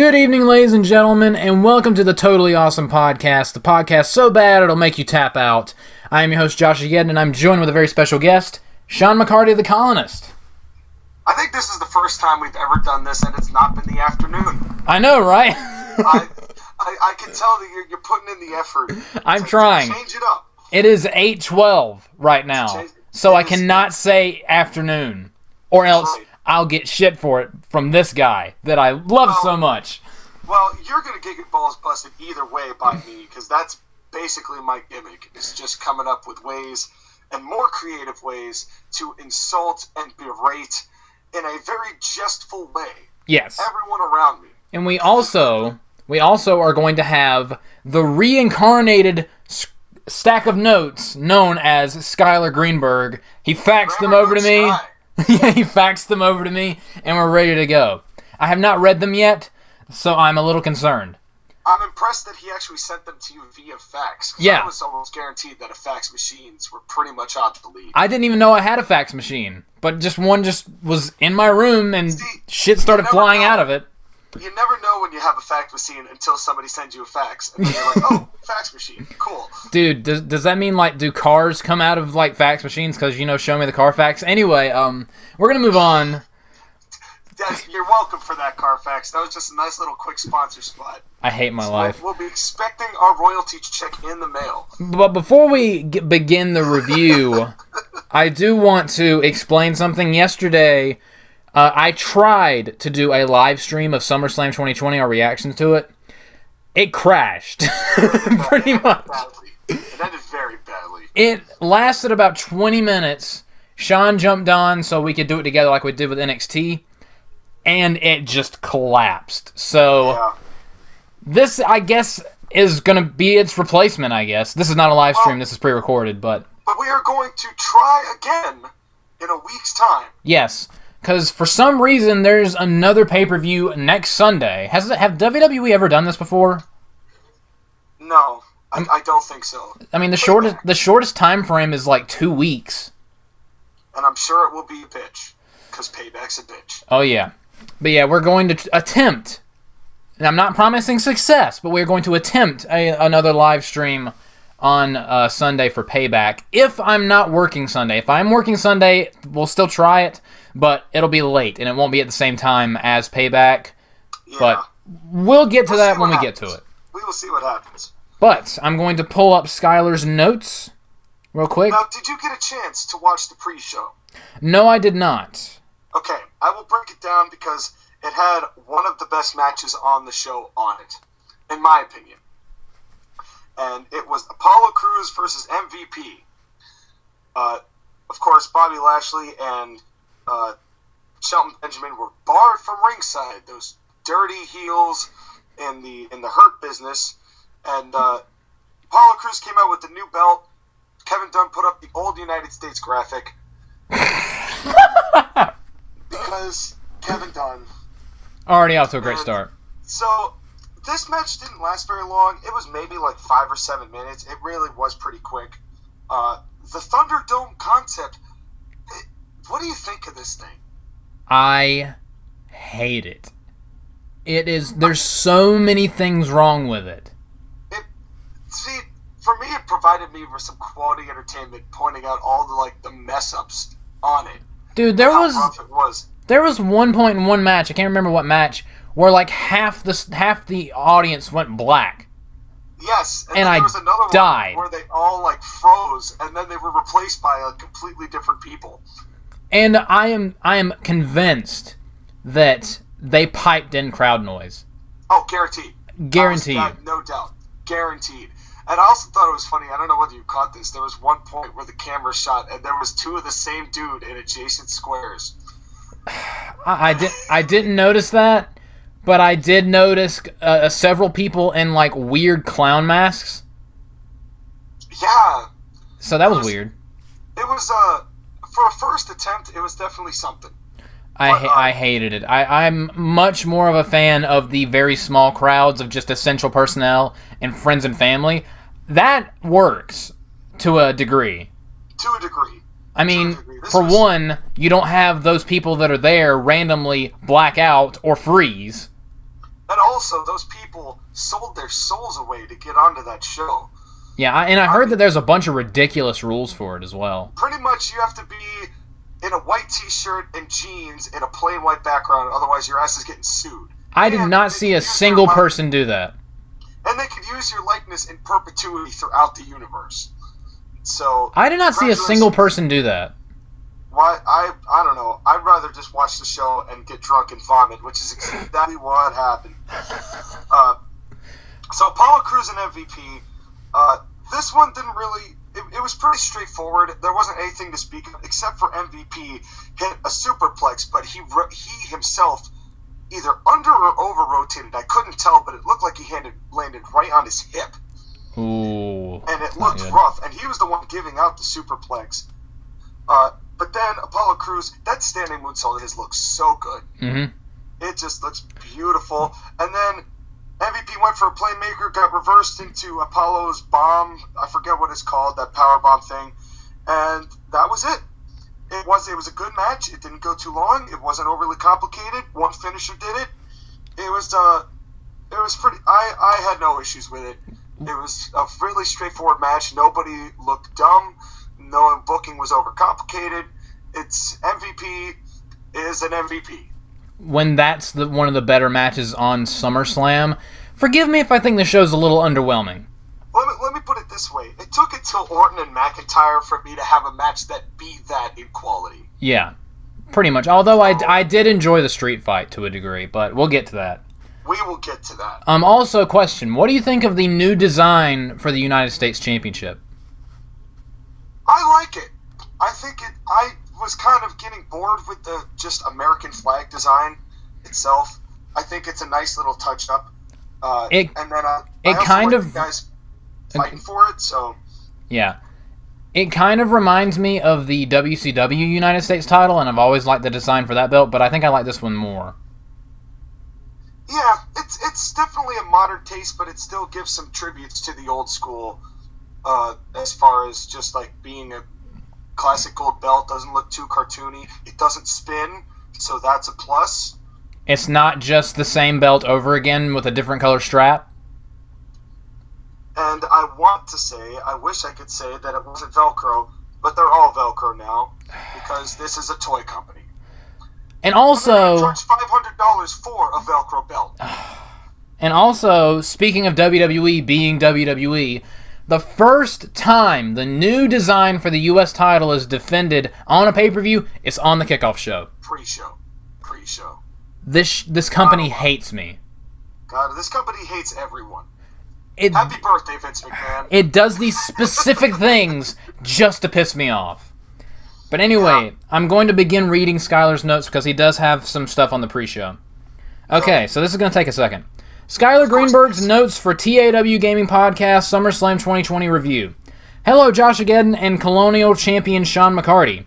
Good evening, ladies and gentlemen, and welcome to the Totally Awesome Podcast, the podcast so bad it'll make you tap out. I am your host, JoshAgeddon, and I'm joined with a very special guest, Sean McCarty of the Colonist. I think this is the first time we've ever done this, and it's not been the afternoon. I know, right? I can tell that you're putting in the effort. I'm trying. To change it up. It is 8:12 right now, so I cannot say afternoon, or else I'll get shit for it from this guy that I love so much. Well, you're going to get your balls busted either way by me, because that's basically my gimmick, is just coming up with ways, and more creative ways, to insult and berate in a very jestful way. Yes. Everyone around me. And we also are going to have the reincarnated stack of notes known as Skyler Greenberg. He faxed them over to me. Yeah, he faxed them over to me, and we're ready to go. I have not read them yet, so I'm a little concerned. I'm impressed that he actually sent them to you via fax. Yeah. I was almost guaranteed that fax machines were pretty much obsolete. I didn't even know I had a fax machine, but one was in my room, and shit started flying out of it. You never know when you have a fax machine until somebody sends you a fax. And then you're like, oh, fax machine, cool. Dude, does that mean, do cars come out of, fax machines? Because, show me the car fax. Anyway, we're going to move on. You're welcome for that, Carfax. That was just a nice little quick sponsor spot. I hate my life. We'll be expecting our royalty check in the mail. But before we begin the review, I do want to explain something. Yesterday, I tried to do a live stream of SummerSlam 2020, our reactions to it. It crashed, pretty much. It ended very badly. It lasted about 20 minutes. Sean jumped on so we could do it together like we did with NXT. And it just collapsed. So, This, I guess, is going to be its replacement, I guess. This is not a live stream. This is pre-recorded, but... But we are going to try again in a week's time. Yes, because for some reason, there's another pay-per-view next Sunday. Have WWE ever done this before? No, I don't think so. I mean, the shortest time frame is 2 weeks. And I'm sure it will be a bitch, because Payback's a bitch. Oh, yeah. But yeah, we're going to attempt, and I'm not promising success, but we're going to attempt another live stream on Sunday for Payback, if I'm not working Sunday. If I'm working Sunday, we'll still try it, but it'll be late, and it won't be at the same time as Payback. Yeah. But we'll get to that when we get to it. We will see what happens. But I'm going to pull up Skyler's notes real quick. Now, did you get a chance to watch the pre-show? No, I did not. Okay, I will break it down because it had one of the best matches on the show on it, in my opinion. And it was Apollo Crews versus MVP. Of course, Bobby Lashley and Shelton Benjamin were barred from ringside. Those dirty heels in the Hurt Business. And Apollo Crews came out with the new belt. Kevin Dunn put up the old United States graphic. Because Kevin Dunn. Already off to a great start. So, this match didn't last very long. It was maybe 5 or 7 minutes. It really was pretty quick. The Thunderdome concept, what do you think of this thing? I hate it. There's so many things wrong with it. See, for me, it provided me with some quality entertainment, pointing out all the mess-ups on it. Dude, there was one point in one match, I can't remember what match, where half the audience went black. Yes, and I there was another died. One where they all froze, and then they were replaced by completely different people. And I am convinced that they piped in crowd noise. Oh, guaranteed. Guaranteed. No doubt. Guaranteed. And I also thought it was funny, I don't know whether you caught this, there was one point where the camera shot and there was two of the same dude in adjacent squares. I didn't notice that, but I did notice several people in weird clown masks. Yeah. So that was weird. It was, for a first attempt, it was definitely something. I hated it. I'm much more of a fan of the very small crowds of just essential personnel and friends and family. That works to a degree. To a degree. I mean, for one, you don't have those people that are there randomly black out or freeze. And also, those people sold their souls away to get onto that show. Yeah, I heard that there's a bunch of ridiculous rules for it as well. Pretty much, you have to be in a white T-shirt and jeans in a plain white background, otherwise your ass is getting sued. I did not see a single person do that. And they could use your likeness in perpetuity throughout the universe. So I did not see a single person do that. Why? I don't know. I'd rather just watch the show and get drunk and vomit, which is exactly what happened. So Apollo Crews and MVP. This one didn't really. It was pretty straightforward. There wasn't anything to speak of except for MVP hit a superplex, but he himself either under or over rotated. I couldn't tell, but it looked like he landed right on his hip. Ooh. And it looked rough, and he was the one giving out the superplex. But then Apollo Crews, that standing moonsault of his looks so good. Mm-hmm. It just looks beautiful. And then MVP went for a playmaker, got reversed into Apollo's bomb. I forget what it's called, that power bomb thing. And that was it. It was a good match. It didn't go too long. It wasn't overly complicated. One finisher did it. It was pretty. I had no issues with it. It was a really straightforward match. Nobody looked dumb. No booking was overcomplicated. It's MVP is an MVP. When that's one of the better matches on SummerSlam, forgive me if I think the show's a little underwhelming. Let me put it this way. It took until Orton and McIntyre for me to have a match that beat that in quality. Yeah, pretty much. Although I did enjoy the street fight to a degree, but we'll get to that. We will get to that. Also, question. What do you think of the new design for the United States Championship? I like it. I was kind of getting bored with the just American flag design itself. I think it's a nice little touch-up. And then I kind of guys fighting for it, so yeah, it kind of reminds me of the WCW United States title, and I've always liked the design for that belt, but I think I like this one more. Yeah, it's definitely a modern taste, but it still gives some tributes to the old school, as far as just like being a classic gold belt. Doesn't look too cartoony. It doesn't spin, so that's a plus. It's not just the same belt over again with a different color strap. And I wish I could say that it wasn't Velcro, but they're all Velcro now, because this is a toy company. And also, charge $500 for a Velcro belt. And also, speaking of WWE being WWE, the first time the new design for the U.S. title is defended on a pay-per-view, it's on the kickoff show. Pre-show. This company hates me. God, this company hates everyone. Happy birthday, Vince McMahon. It does these specific things just to piss me off. But anyway, I'm going to begin reading Skyler's notes because he does have some stuff on the pre-show. Okay, so this is going to take a second. Skyler Greenberg's notes for TAW Gaming Podcast SummerSlam 2020 review. Hello, JoshAgeddon and Colonial Champion Sean McCarty.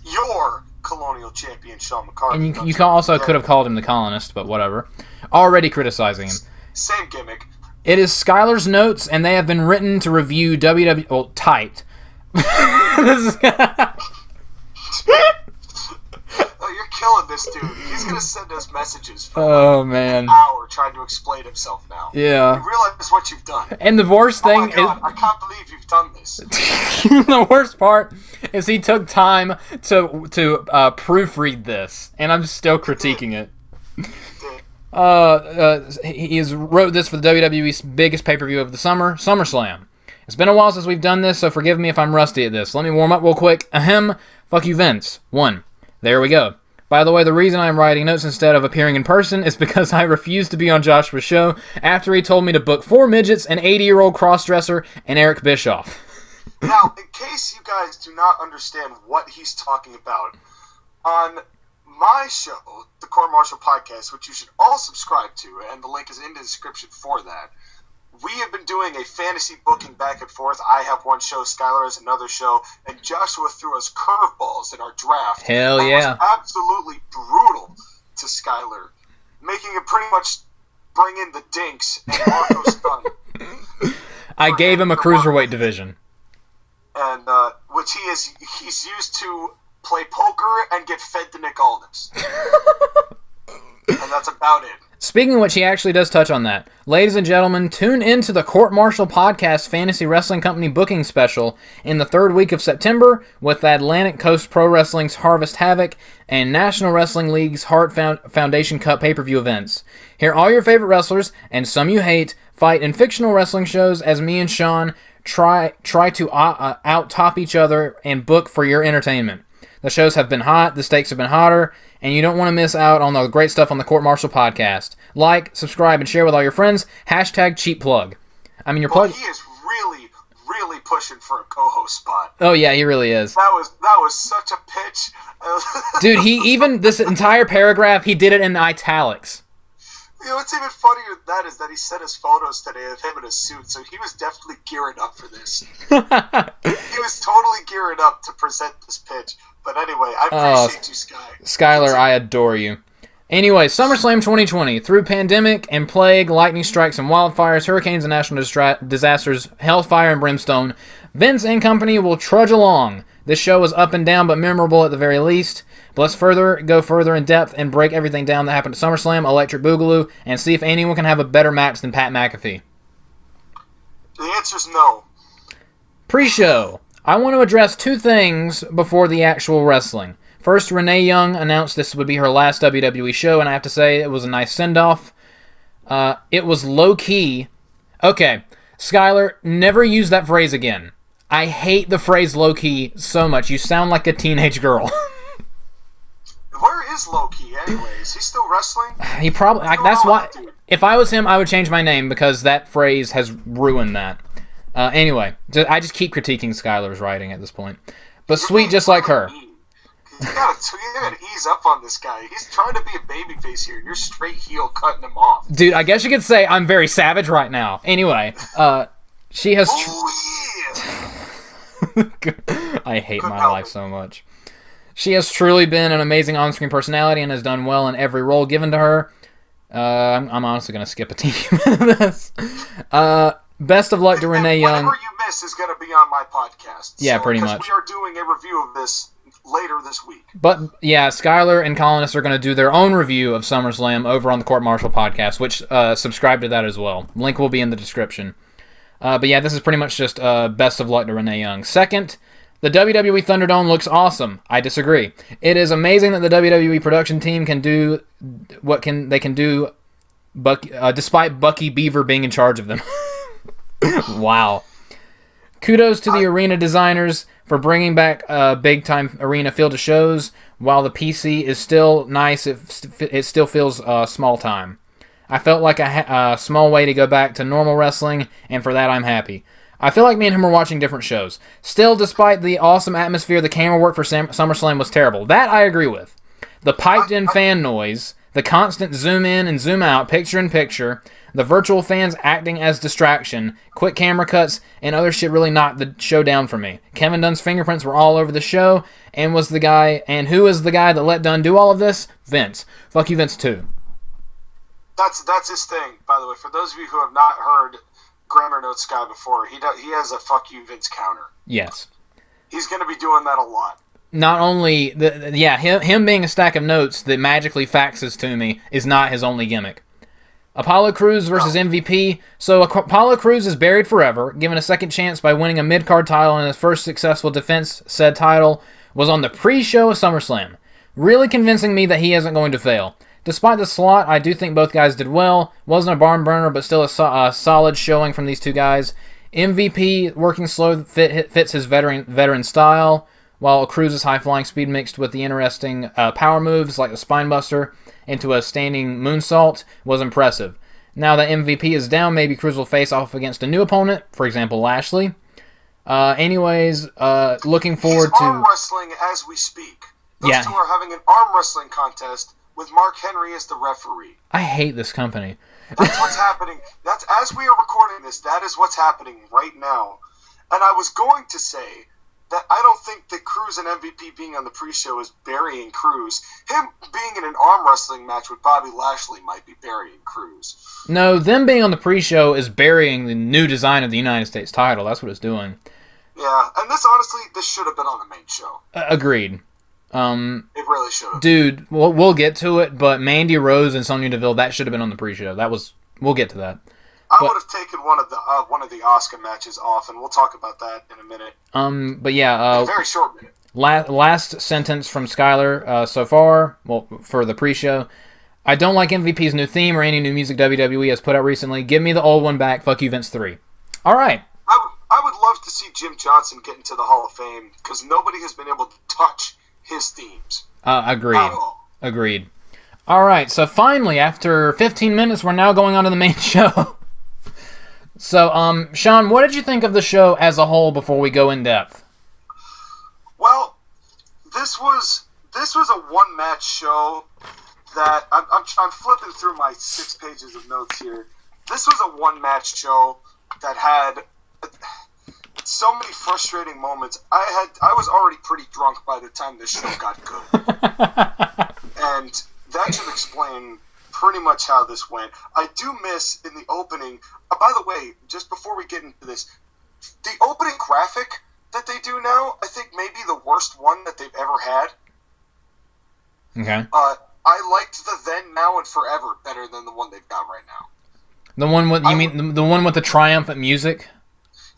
Your Colonial Champion Sean McCarty. And you also could have called him the Colonist, but whatever. Already criticizing him. Same gimmick. It is Skyler's notes, and they have been written to review WWE... Well, typed. Oh, you're killing this dude. He's going to send us messages for an hour trying to explain himself now. Yeah. You realize what you've done. And the worst thing is... I can't believe you've done this. The worst part is he took time to proofread this, and I'm still critiquing it. He has wrote this for the WWE's biggest pay-per-view of the summer, SummerSlam. It's been a while since we've done this, so forgive me if I'm rusty at this. Let me warm up real quick. Ahem. Fuck you, Vince. 1. There we go. By the way, the reason I'm writing notes instead of appearing in person is because I refused to be on Joshua's show after he told me to book 4 midgets, an 80-year-old crossdresser, and Eric Bischoff. Now, in case you guys do not understand what he's talking about, on my show, the Court Martial Podcast, which you should all subscribe to, and the link is in the description for that, we have been doing a fantasy booking back and forth. I have one show, Skyler has another show, and Joshua threw us curveballs in our draft. Hell yeah. That was absolutely brutal to Skyler, making him pretty much bring in the Dinks and Marco Stunt. I gave him a cruiserweight division. And, which he's used to play poker and get fed to Nick Aldis. And that's about it. Speaking of which, he actually does touch on that. Ladies and gentlemen, tune into the Court Martial Podcast Fantasy Wrestling Company booking special in the third week of September with Atlantic Coast Pro Wrestling's Harvest Havoc and National Wrestling League's Hart Foundation Cup pay-per-view events. Hear all your favorite wrestlers, and some you hate, fight in fictional wrestling shows as me and Sean try to out-top each other and book for your entertainment. The shows have been hot, the stakes have been hotter, and you don't want to miss out on the great stuff on the Court Martial Podcast. Like, subscribe, and share with all your friends. # cheap plug. I mean, your plug. He is really, really pushing for a co-host spot. Oh yeah, he really is. That was such a pitch. Dude, this entire paragraph, he did it in italics. You know, what's even funnier than that is that he sent us photos today of him in a suit, so he was definitely gearing up for this. He was totally gearing up to present this pitch. But anyway, I appreciate you, Sky. Skyler, I adore you. Anyway, SummerSlam 2020. Through pandemic and plague, lightning strikes and wildfires, hurricanes and national disasters, hellfire and brimstone, Vince and company will trudge along. This show was up and down, but memorable at the very least. But let's go further in depth and break everything down that happened at SummerSlam, Electric Boogaloo, and see if anyone can have a better match than Pat McAfee. The answer's no. Pre-show. I want to address two things before the actual wrestling. First, Renee Young announced this would be her last WWE show, and I have to say it was a nice send-off. It was low-key. Okay, Skyler, never use that phrase again. I hate the phrase low-key so much. You sound like a teenage girl. Where is low-key, anyways? He's still wrestling? He probably... that's why... If I was him, I would change my name, because that phrase has ruined that. Anyway, I just keep critiquing Skyler's writing at this point. But sweet just like her. You gotta ease up on this guy. He's trying to be a babyface here. You're straight heel cutting him off. Dude, I guess you could say I'm very savage right now. Anyway, she has... I hate my life so much. She has truly been an amazing on-screen personality and has done well in every role given to her. I'm honestly going to skip a teeny bit of this. Best of luck to Renee Young. Whatever you miss is going to be on my podcast. Yeah, pretty much. We are doing a review of this later this week. But, yeah, Skyler and Colonist are going to do their own review of SummerSlam over on the Court Martial Podcast, which subscribe to that as well. Link will be in the description. But, yeah, this is pretty much just best of luck to Renee Young. Second, the WWE Thunderdome looks awesome. I disagree. It is amazing that the WWE production team can do what they can do despite Bucky Beaver being in charge of them. Wow. Kudos to the arena designers for bringing back a big-time arena feel to shows. While the PC is still nice, it still feels small time. I felt like a small way to go back to normal wrestling, and for that I'm happy. I feel like me and him were watching different shows. Still, despite the awesome atmosphere, the camera work for SummerSlam was terrible. That I agree with. The piped-in fan noise, the constant zoom in and zoom out, picture-in-picture, the virtual fans acting as distraction, quick camera cuts, and other shit really knocked the show down for me. Kevin Dunn's fingerprints were all over the show, and who is the guy that let Dunn do all of this? Vince. Fuck you, Vince, too. That's his thing, by the way. For those of you who have not heard Grammar Notes Guy before, he has a fuck you, Vince counter. Yes. He's going to be doing that a lot. Not only, him being a stack of notes that magically faxes to me is not his only gimmick. Apollo Crews versus MVP. So Apollo Crews is buried forever, given a second chance by winning a mid-card title, and his first successful defense said title was on the pre-show of SummerSlam, really convincing me that he isn't going to fail. Despite the slot, I do think both guys did well. Wasn't a barn burner, but still a solid showing from these two guys. MVP working slow fits his veteran style, while Cruz's high-flying speed mixed with the interesting power moves like the Spinebuster into a standing moonsault was impressive. Now that MVP is down, maybe Cruz will face off against a new opponent, for example, Lashley. Looking forward to... arm wrestling as we speak. Those two are having an arm wrestling contest with Mark Henry as the referee. I hate this company. That's what's happening. That's as we are recording this, that is what's happening right now. And I was going to say that I don't think that Cruz and MVP being on the pre-show is burying Cruz. Him being in an arm wrestling match with Bobby Lashley might be burying Cruz. No, them being on the pre-show is burying the new design of the United States title. That's what it's doing. Yeah, and this should have been on the main show. Agreed. It really should have. Dude, we'll get to it, but Mandy Rose and Sonya Deville, that should have been on the pre-show. We'll get to that. I would have taken one of the Asuka matches off, and we'll talk about that in a minute. But yeah, a very short minute. Last sentence from Skyler so far, well, for the pre-show. I don't like MVP's new theme or any new music WWE has put out recently. Give me the old one back. Fuck you, Vince 3. All right. I would love to see Jim Johnson get into the Hall of Fame because nobody has been able to touch his themes. Agreed. All right, so finally, after 15 minutes, we're now going on to the main show. So, Sean, what did you think of the show as a whole before we go in depth? Well, this was a one-match show that I'm flipping through my 6 pages of notes here. This was a one-match show that had so many frustrating moments. I was already pretty drunk by the time this show got good. And that should explain pretty much how this went. I do miss in the opening, by the way, just before we get into this, the opening graphic that they do now, I think maybe the worst one that they've ever had. Okay. I liked the Then, Now, and Forever better than the one they've got right now. The one with the one with the triumphant music?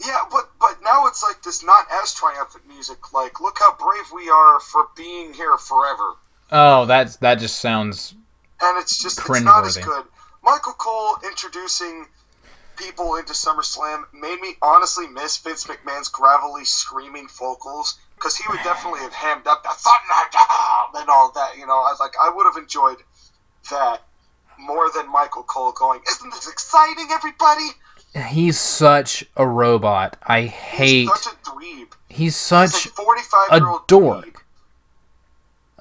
Yeah, but now it's like this not as triumphant music. Like, look how brave we are for being here forever. Oh, that just sounds. And it's not as good. Michael Cole introducing people into SummerSlam made me honestly miss Vince McMahon's gravelly screaming vocals, because he would definitely have hammed up the thunder and all that. I would have enjoyed that more than Michael Cole going, "Isn't this exciting, everybody?" He's such a robot. He's such a dweeb. He's such a 45-year-old dork. dweeb.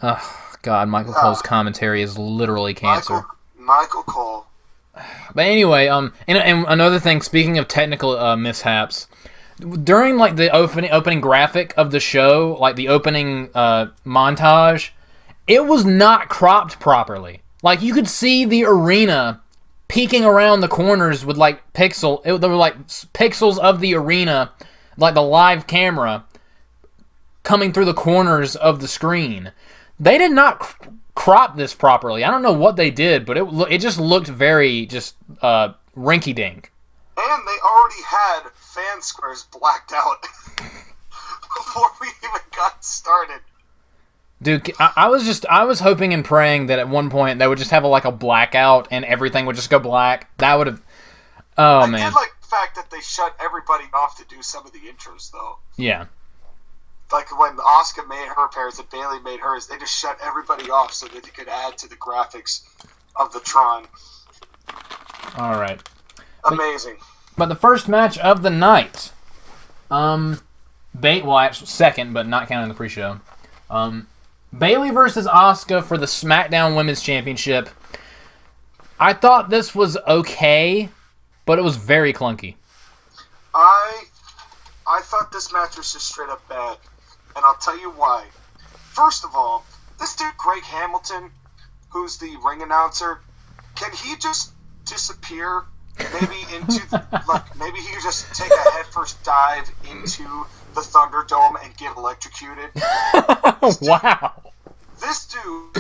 Oh, God, Michael Cole's commentary is literally cancer. Michael Cole. But anyway, and another thing, speaking of technical mishaps, during like the opening graphic of the show, like the opening montage, it was not cropped properly. Like, you could see the arena peeking around the corners with like there were like pixels of the arena, like the live camera coming through the corners of the screen. They did not crop this properly. I don't know what they did, but it just looked very rinky-dink. And they already had fan squares blacked out before we even got started. Dude, I was hoping and praying that at one point they would just have a blackout and everything would just go black. That would have. Oh, man. I did like the fact that they shut everybody off to do some of the intros, though. Yeah. Like when Asuka made her appearance and Bayley made hers, they just shut everybody off so that they could add to the graphics of the Tron. All right. Amazing. But the first match of the night, actually second, but not counting the pre-show. Bayley versus Asuka for the SmackDown Women's Championship. I thought this was okay, but it was very clunky. I thought this match was just straight up bad, and I'll tell you why. First of all, this dude Greg Hamilton, who's the ring announcer, can he just disappear? Maybe maybe he could just take a headfirst dive into the Thunderdome and get electrocuted. Wow. This dude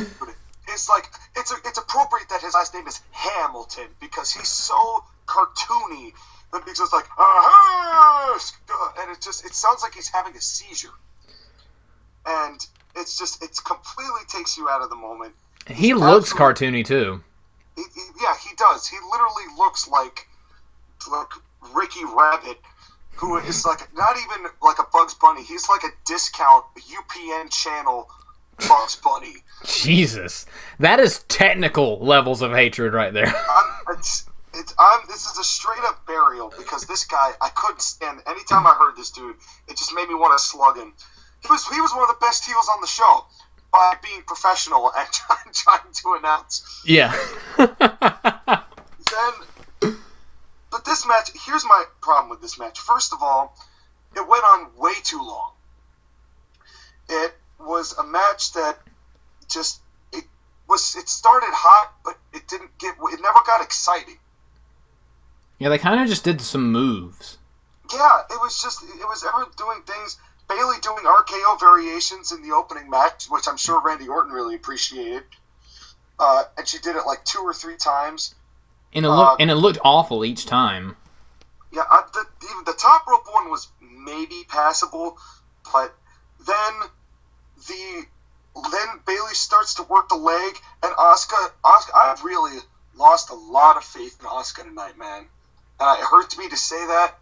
is like, it's appropriate that his last name is Hamilton because he's so cartoony that he's just like, and it sounds like he's having a seizure. And it completely takes you out of the moment. He looks cartoony too. Yeah, he does. He literally looks like Ricky Rabbit, who is like not even like a Bugs Bunny. He's like a discount UPN channel Bugs Bunny. Jesus, that is technical levels of hatred right there. This is a straight up burial because this guy, I couldn't stand. Anytime I heard this dude, it just made me want to slug him. He was one of the best heels on the show by being professional and trying to announce. Yeah. But this match, here's my problem with this match. First of all, it went on way too long. It was a match that it started hot, but it never got exciting. Yeah, they kind of just did some moves. Yeah, it was everyone doing things. Bayley doing RKO variations in the opening match, which I'm sure Randy Orton really appreciated. And she did it like 2 or 3 times. And it looked awful each time. Yeah, even the top rope one was maybe passable, but then Bayley starts to work the leg, and Asuka, I've really lost a lot of faith in Asuka tonight, man. And it hurts me to say that,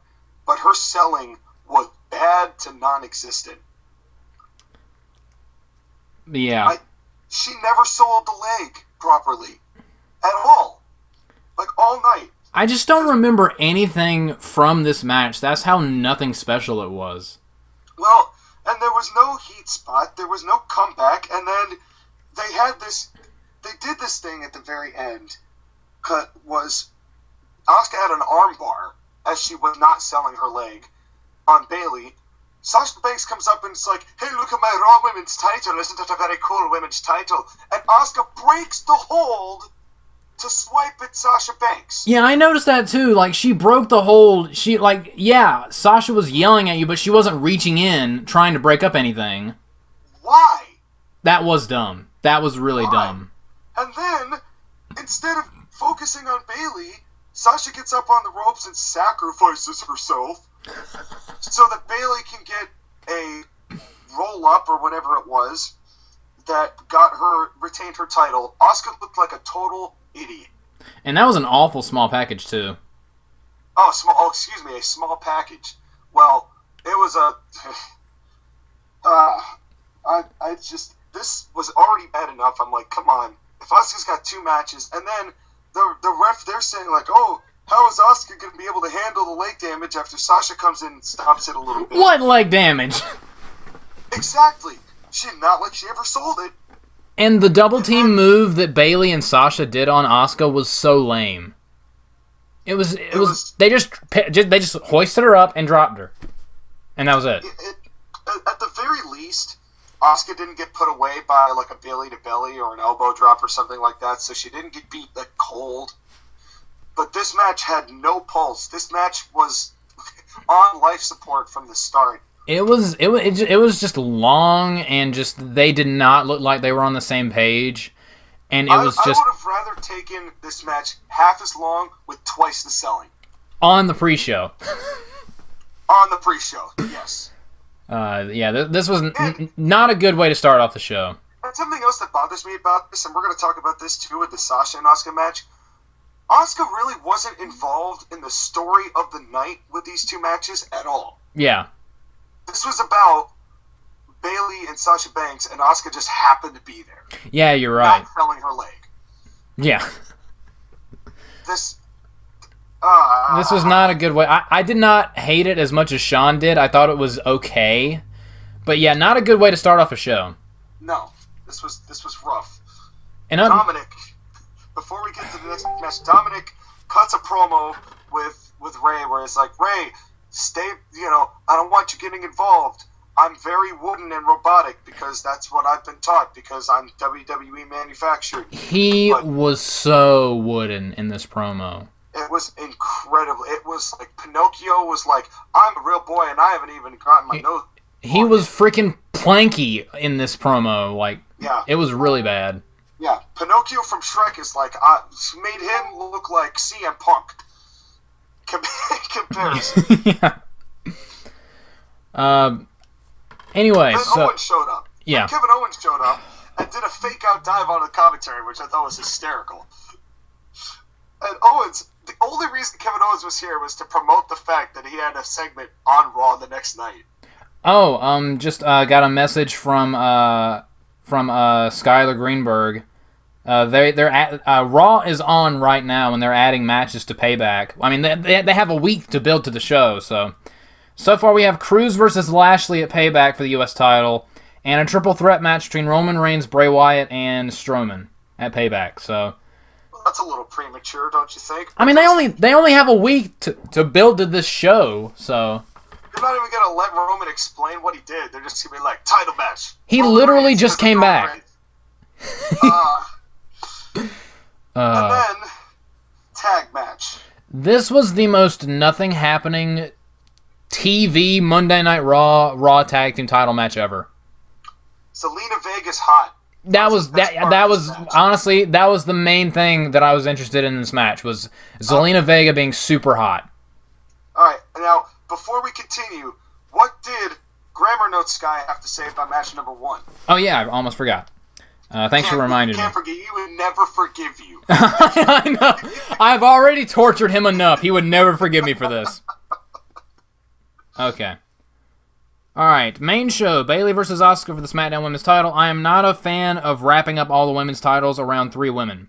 but her selling was bad to non-existent. Yeah. She never sold the leg properly at all. Like, all night. I just don't remember anything from this match. That's how nothing special it was. Well, and there was no heat spot. There was no comeback. And then they did this thing at the very end. Was Asuka had an arm bar as she was not selling her leg on Bayley. Sasha Banks comes up and it's like, hey, look at my Raw Women's title. Isn't it a very cool women's title? And Asuka breaks the hold to swipe at Sasha Banks. Yeah, I noticed that too. Like, she broke the hold. Sasha was yelling at you, but she wasn't reaching in, trying to break up anything. Why? That was dumb. That was really dumb. And then, instead of focusing on Bayley, Sasha gets up on the ropes and sacrifices herself so that Bayley can get a roll-up or whatever it was that retained her title. Asuka looked like a total idiot. And that was an awful small package, too. A small package. Well, it was this was already bad enough. I'm like, come on. If Asuka's got 2 matches, and then the ref, they're saying like, oh, how is Asuka going to be able to handle the leg damage after Sasha comes in and stops it a little bit? What leg damage? Exactly. She did not like she ever sold it. And the double team move that Bayley and Sasha did on Asuka was so lame. It was they just hoisted her up and dropped her, and that was it. At the very least, Asuka didn't get put away by like a belly to belly or an elbow drop or something like that, so she didn't get beat like cold. But this match had no pulse. This match was on life support from the start. It was just long, and just they did not look like they were on the same page, and I would have rather taken this match half as long with twice the selling. On the pre-show. On the pre-show, yes. This was not a good way to start off the show. And something else that bothers me about this, and we're going to talk about this too with the Sasha and Asuka match, Asuka really wasn't involved in the story of the night with these 2 matches at all. Yeah. This was about Bayley and Sasha Banks, and Asuka just happened to be there. Yeah, you're right. Not selling her leg. Yeah. This was not a good way. I did not hate it as much as Sean did. I thought it was okay. But yeah, not a good way to start off a show. No. This was rough. And Dominic, before we get to the next match, Dominic cuts a promo with Ray where it's like, Ray, stay, I don't want you getting involved. I'm very wooden and robotic because that's what I've been taught because I'm WWE manufactured. He was so wooden in this promo. It was incredible. It was like Pinocchio was like, I'm a real boy and I haven't even gotten my nose. He was freaking planky in this promo. Like, yeah. It was really bad. Yeah, Pinocchio from Shrek is like, made him look like CM Punk. Comparison. Yeah. Anyway, Owens showed up. Yeah. Kevin Owens showed up and did a fake out dive on the commentary, which I thought was hysterical. And Owens, the only reason Kevin Owens was here was to promote the fact that he had a segment on Raw the next night. Oh, just got a message from Skyler Greenberg. Raw is on right now, and they're adding matches to Payback. I mean, they have a week to build to the show, so far we have Cruz versus Lashley at Payback for the U.S. title, and a triple threat match between Roman Reigns, Bray Wyatt, and Strowman at Payback. So that's a little premature, don't you think? I mean, they only have a week to build to this show, so they're not even gonna let Roman explain what he did. They're just gonna be like, title match. He Roman literally Reigns just came back. And then tag match. This was the most nothing happening TV Monday Night Raw tag team title match ever. Zelina Vega's hot. That was honestly, that was the main thing that I was interested in this match, was Zelina Vega being super hot. All right, now before we continue, what did Grammar Notes Sky have to say about match number 1? Oh yeah, I almost forgot. Thanks for reminding me. Can't forget. He would never forgive you. I know. I've already tortured him enough. He would never forgive me for this. Okay. Alright, main show, Bayley versus Asuka for the SmackDown Women's title. I am not a fan of wrapping up all the women's titles around 3 women.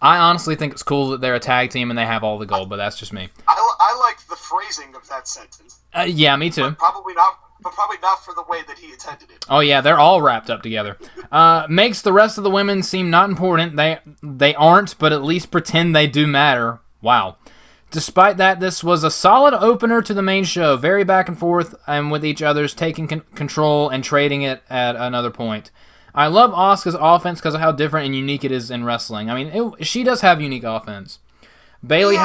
I honestly think it's cool that they're a tag team and they have all the gold, but that's just me. I like the phrasing of that sentence. Yeah, me too. But probably not for the way that he intended it. Oh yeah, they're all wrapped up together. Makes the rest of the women seem not important. They aren't, but at least pretend they do matter. Wow. Despite that, this was a solid opener to the main show. Very back and forth, and with each other's taking control and trading it at another point. I love Asuka's offense because of how different and unique it is in wrestling. I mean, she does have unique offense. Bayley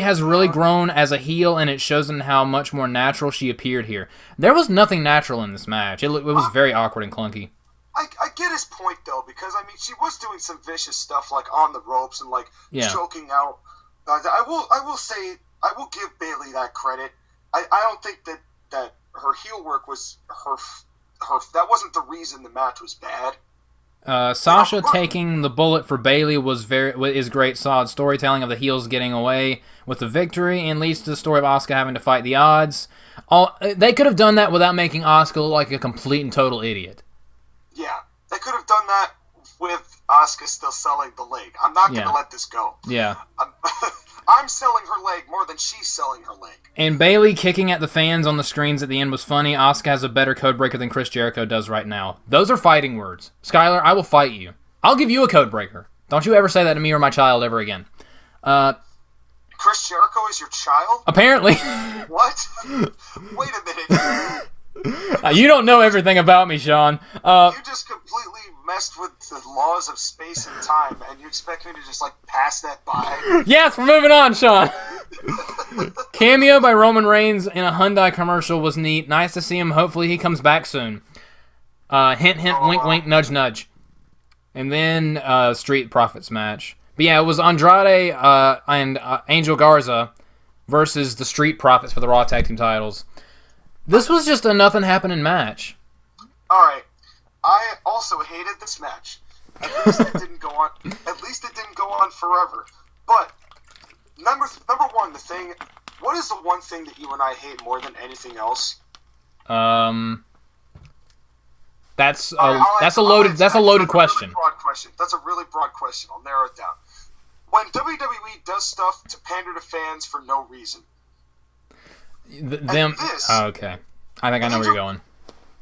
has really grown as a heel, and it shows in how much more natural she appeared here. There was nothing natural in this match. It was very awkward and clunky. I get his point, though, because, I mean, she was doing some vicious stuff, like, on the ropes and, like, choking out. I will give Bayley that credit. I don't think that her heel work was her that wasn't the reason the match was bad. Sasha taking the bullet for Bayley is great, solid storytelling of the heels getting away with the victory, and leads to the story of Asuka having to fight the odds. They could have done that without making Asuka look like a complete and total idiot. Yeah, they could have done that with Asuka still selling the leg. I'm not going to let this go. Yeah. I'm selling her leg more than she's selling her leg. And Bayley kicking at the fans on the screens at the end was funny. Asuka has a better code breaker than Chris Jericho does right now. Those are fighting words. Skyler, I will fight you. I'll give you a code breaker. Don't you ever say that to me or my child ever again. Chris Jericho is your child? Apparently. What? Wait a minute. You don't know everything about me, Sean. You just completely messed with the laws of space and time, and you expect me to just, like, pass that by? Yes, we're moving on, Sean. Cameo by Roman Reigns in a Hyundai commercial was neat. Nice to see him. Hopefully he comes back soon. Hint, hint, wink, wink, nudge, nudge. And then Street Profits match. But yeah, it was Andrade and Angel Garza versus the Street Profits for the Raw Tag Team titles. This was just a nothing happening match. Alright. I also hated this match. At least it didn't go on. At least it didn't go on forever. But number one, what is the one thing that you and I hate more than anything else? That's a loaded question. Broad question. That's a really broad question. I'll narrow it down. When WWE does stuff to pander to fans for no reason. Okay. I think I know where you're going.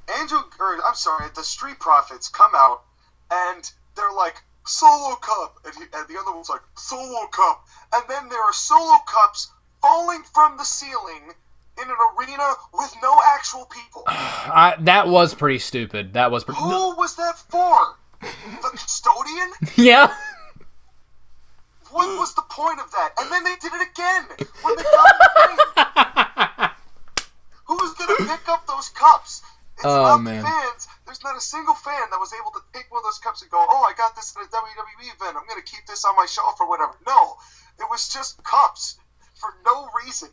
The Street Profits come out, and they're like, Solo Cup, and the other one's like, Solo Cup, and then there are Solo Cups falling from the ceiling in an arena with no actual people. That was pretty stupid. Who was that for? The custodian? Yeah. What was the point of that? And then they did it again when they got in the ring. Who's going to pick up those cups? It's not the fans. There's not a single fan that was able to take one of those cups and go, oh, I got this at a WWE event. I'm going to keep this on my shelf or whatever. No. It was just cups for no reason.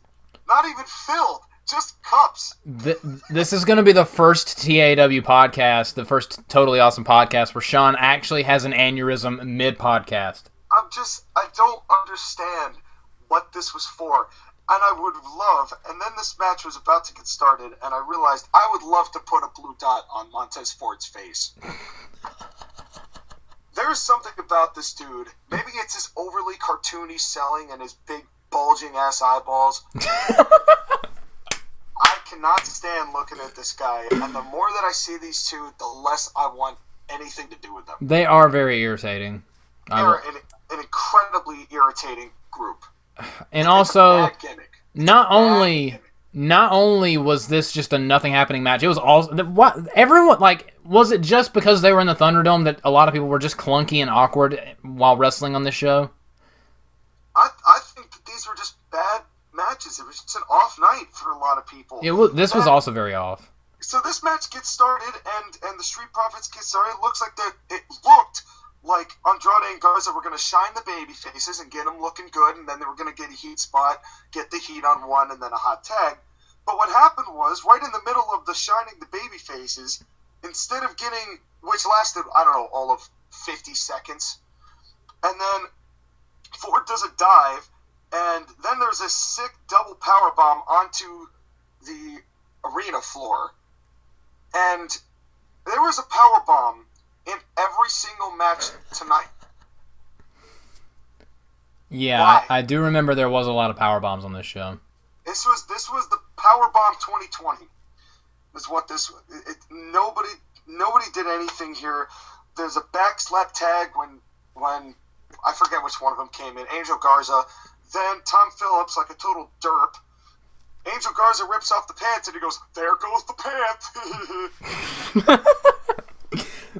Not even filled. Just cups. This is going to be the first TAW podcast, the first Totally Awesome podcast, where Sean actually has an aneurysm mid-podcast. I don't understand what this was for. And I would love, and then this match was about to get started, and I realized I would love to put a blue dot on Montez Ford's face. There's something about this dude. Maybe it's his overly cartoony selling and his big bulging ass eyeballs. I cannot stand looking at this guy, and the more that I see these two, the less I want anything to do with them. They are very irritating. They're an incredibly irritating group. And also, not only was this just a nothing happening match, it was also was it just because they were in the Thunderdome that a lot of people were just clunky and awkward while wrestling on this show? I think that these were just bad matches. It was just an off night for a lot of people. This was also very off. So this match gets started, and the Street Profits get started. It looks like it looked like Andrade and Garza were going to shine the baby faces and get them looking good, and then they were going to get a heat spot, get the heat on one, and then a hot tag. But what happened was, right in the middle of the shining the baby faces, instead of getting, which lasted, I don't know, all of 50 seconds, and then Ford does a dive, and then there's a sick double powerbomb onto the arena floor. And there was a powerbomb in every single match tonight. Yeah, I do remember there was a lot of power bombs on this show. This was the Powerbomb 2020. Is what this was. Nobody did anything here. There's a back slap tag when I forget which one of them came in. Angel Garza. Then Tom Phillips, like a total derp. Angel Garza rips off the pants and he goes, "There goes the pants."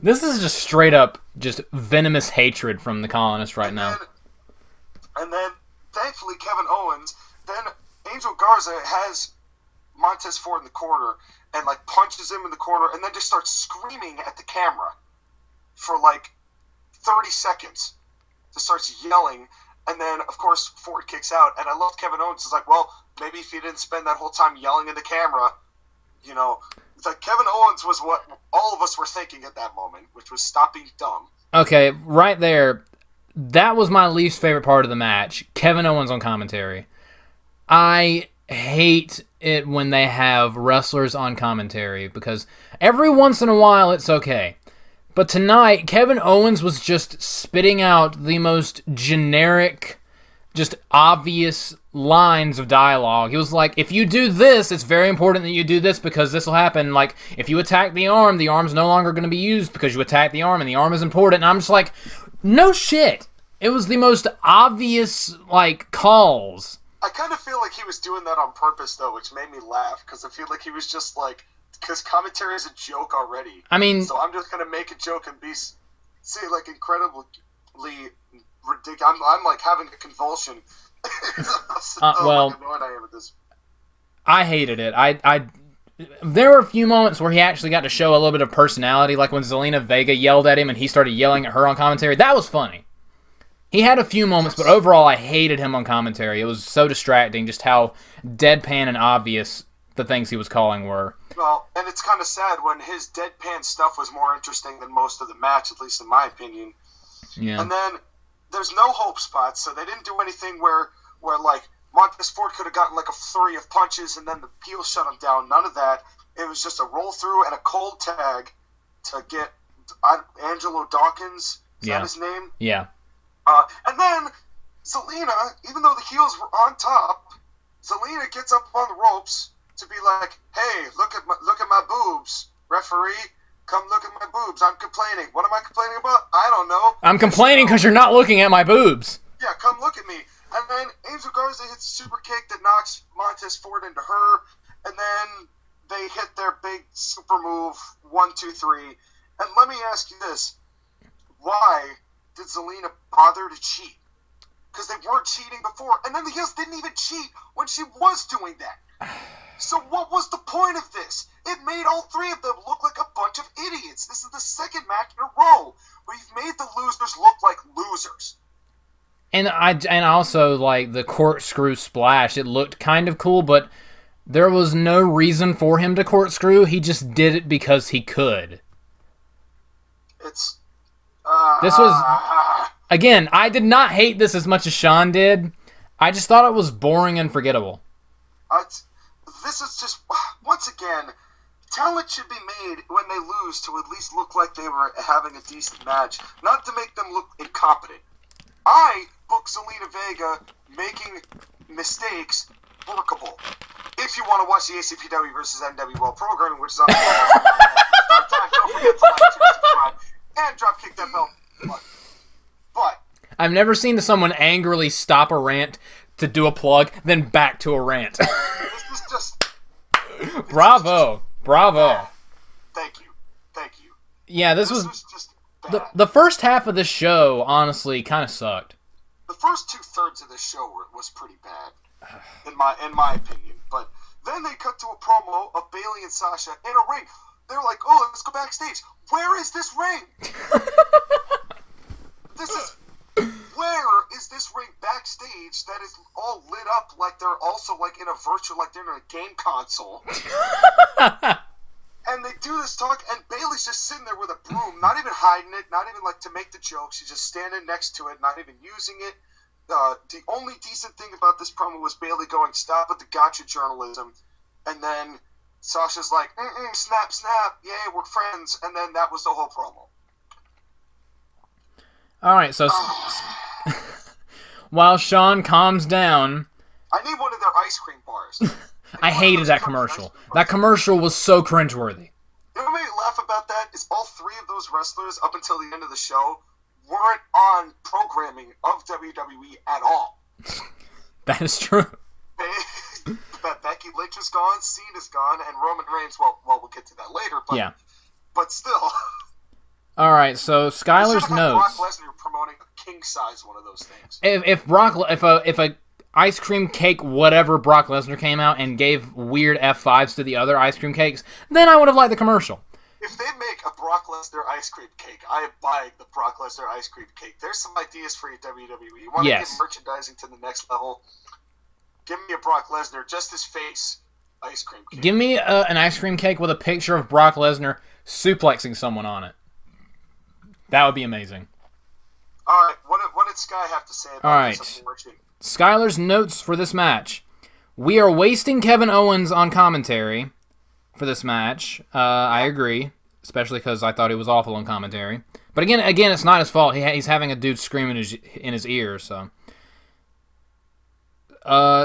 This is just straight up just venomous hatred from the Colonist right now. And then, thankfully, Kevin Owens, then Angel Garza has Montez Ford in the corner and, like, punches him in the corner and then just starts screaming at the camera for, like, 30 seconds. Just starts yelling. And then, of course, Ford kicks out. And I love Kevin Owens. It's like, well, maybe if he didn't spend that whole time yelling in the camera, you know, it's like Kevin Owens was what all of us were thinking at that moment, which was stop being dumb. Okay, right there, that was my least favorite part of the match. Kevin Owens on commentary. I hate it when they have wrestlers on commentary because every once in a while it's okay. But tonight, Kevin Owens was just spitting out the most generic, just obvious lines of dialogue. He was like, if you do this, it's very important that you do this because this will happen. Like, if you attack the arm's no longer going to be used because you attack the arm, and the arm is important. And I'm just like, no shit. It was the most obvious, like, calls. I kind of feel like he was doing that on purpose, though, which made me laugh, because I feel like he was just like, because commentary is a joke already. I mean, so I'm just going to make a joke and say, like, incredibly ridiculous. I'm like having a convulsion. Well, how annoyed I am at this. I hated it. There were a few moments where he actually got to show a little bit of personality, like when Zelina Vega yelled at him and he started yelling at her on commentary. That was funny. He had a few moments, but overall I hated him on commentary. It was so distracting just how deadpan and obvious the things he was calling were. Well, and it's kind of sad when his deadpan stuff was more interesting than most of the match, at least in my opinion. Yeah. And then there's no hope spots, so they didn't do anything where like, Montez Ford could have gotten like a flurry of punches and then the heel shut him down. None of that. It was just a roll through and a cold tag to get Angelo Dawkins. Is that his name? Yeah. And then Zelina, even though the heels were on top, Zelina gets up on the ropes to be like, "Hey, look at my boobs, referee. Come look at my boobs. I'm complaining. What am I complaining about? I don't know. I'm complaining because you're not looking at my boobs." Yeah, come look at me. And then Angel Garza hits a super kick that knocks Montez Ford into her, and then they hit their big super move, 1, 2, 3. And let me ask you this. Why did Zelina bother to cheat? Because they weren't cheating before. And then the heels didn't even cheat when she was doing that. So what was the point of this? It made all three of them look like a bunch of idiots. This is the second match in a row where you've made the losers look like losers. And also, like, the corkscrew splash, it looked kind of cool, but there was no reason for him to corkscrew. He just did it because he could. This was, again, I did not hate this as much as Sean did. I just thought it was boring and forgettable. This is just, once again, talent should be made when they lose to at least look like they were having a decent match, not to make them look incompetent. I book Zelina Vega making mistakes workable. If you want to watch the ACPW versus NWL programming, which is on the time, don't forget to like, subscribe, and drop kick that bell button. But I've never seen someone angrily stop a rant to do a plug, then back to a rant. This is just bravo. Thank you. Yeah, this was just bad. the first half of the show. Honestly, kind of sucked. The first 2/3 of the show was pretty bad. in my opinion. But then they cut to a promo of Bayley and Sasha in a ring. They're like, oh, let's go backstage. Where is this ring? Where is this ring backstage that is all lit up like they're also like in a virtual, like they're in a game console? And they do this talk, and Bayley's just sitting there with a broom, not even hiding it, not even like to make the joke. She's just standing next to it, not even using it. The only decent thing about this promo was Bayley going, stop with the gotcha journalism. And then Sasha's like, snap, snap, yay, we're friends. And then that was the whole promo. All right, so while Sean calms down... I need one of their ice cream bars. I hated that commercial. That commercial was so cringeworthy. You know what made me laugh about that is all three of those wrestlers, up until the end of the show, weren't on programming of WWE at all. That is true. Becky Lynch is gone, Cena's gone, and Roman Reigns, well, we'll get to that later, but, yeah. But still. All right, so Skyler's notes. Brock Lesnar promoting a king-size one of those things. If a ice cream cake whatever Brock Lesnar came out and gave weird F5s to the other ice cream cakes, then I would have liked the commercial. If they make a Brock Lesnar ice cream cake, I am buying the Brock Lesnar ice cream cake. There's some ideas for you, WWE. You want to get merchandising to the next level? Give me a Brock Lesnar, just his face, ice cream cake. Give me an ice cream cake with a picture of Brock Lesnar suplexing someone on it. That would be amazing. All right, what did Sky have to say about this abortion? Skyler's notes for this match. We are wasting Kevin Owens on commentary for this match. I agree, especially because I thought he was awful on commentary. But again, it's not his fault. He's having a dude screaming in his ear. So,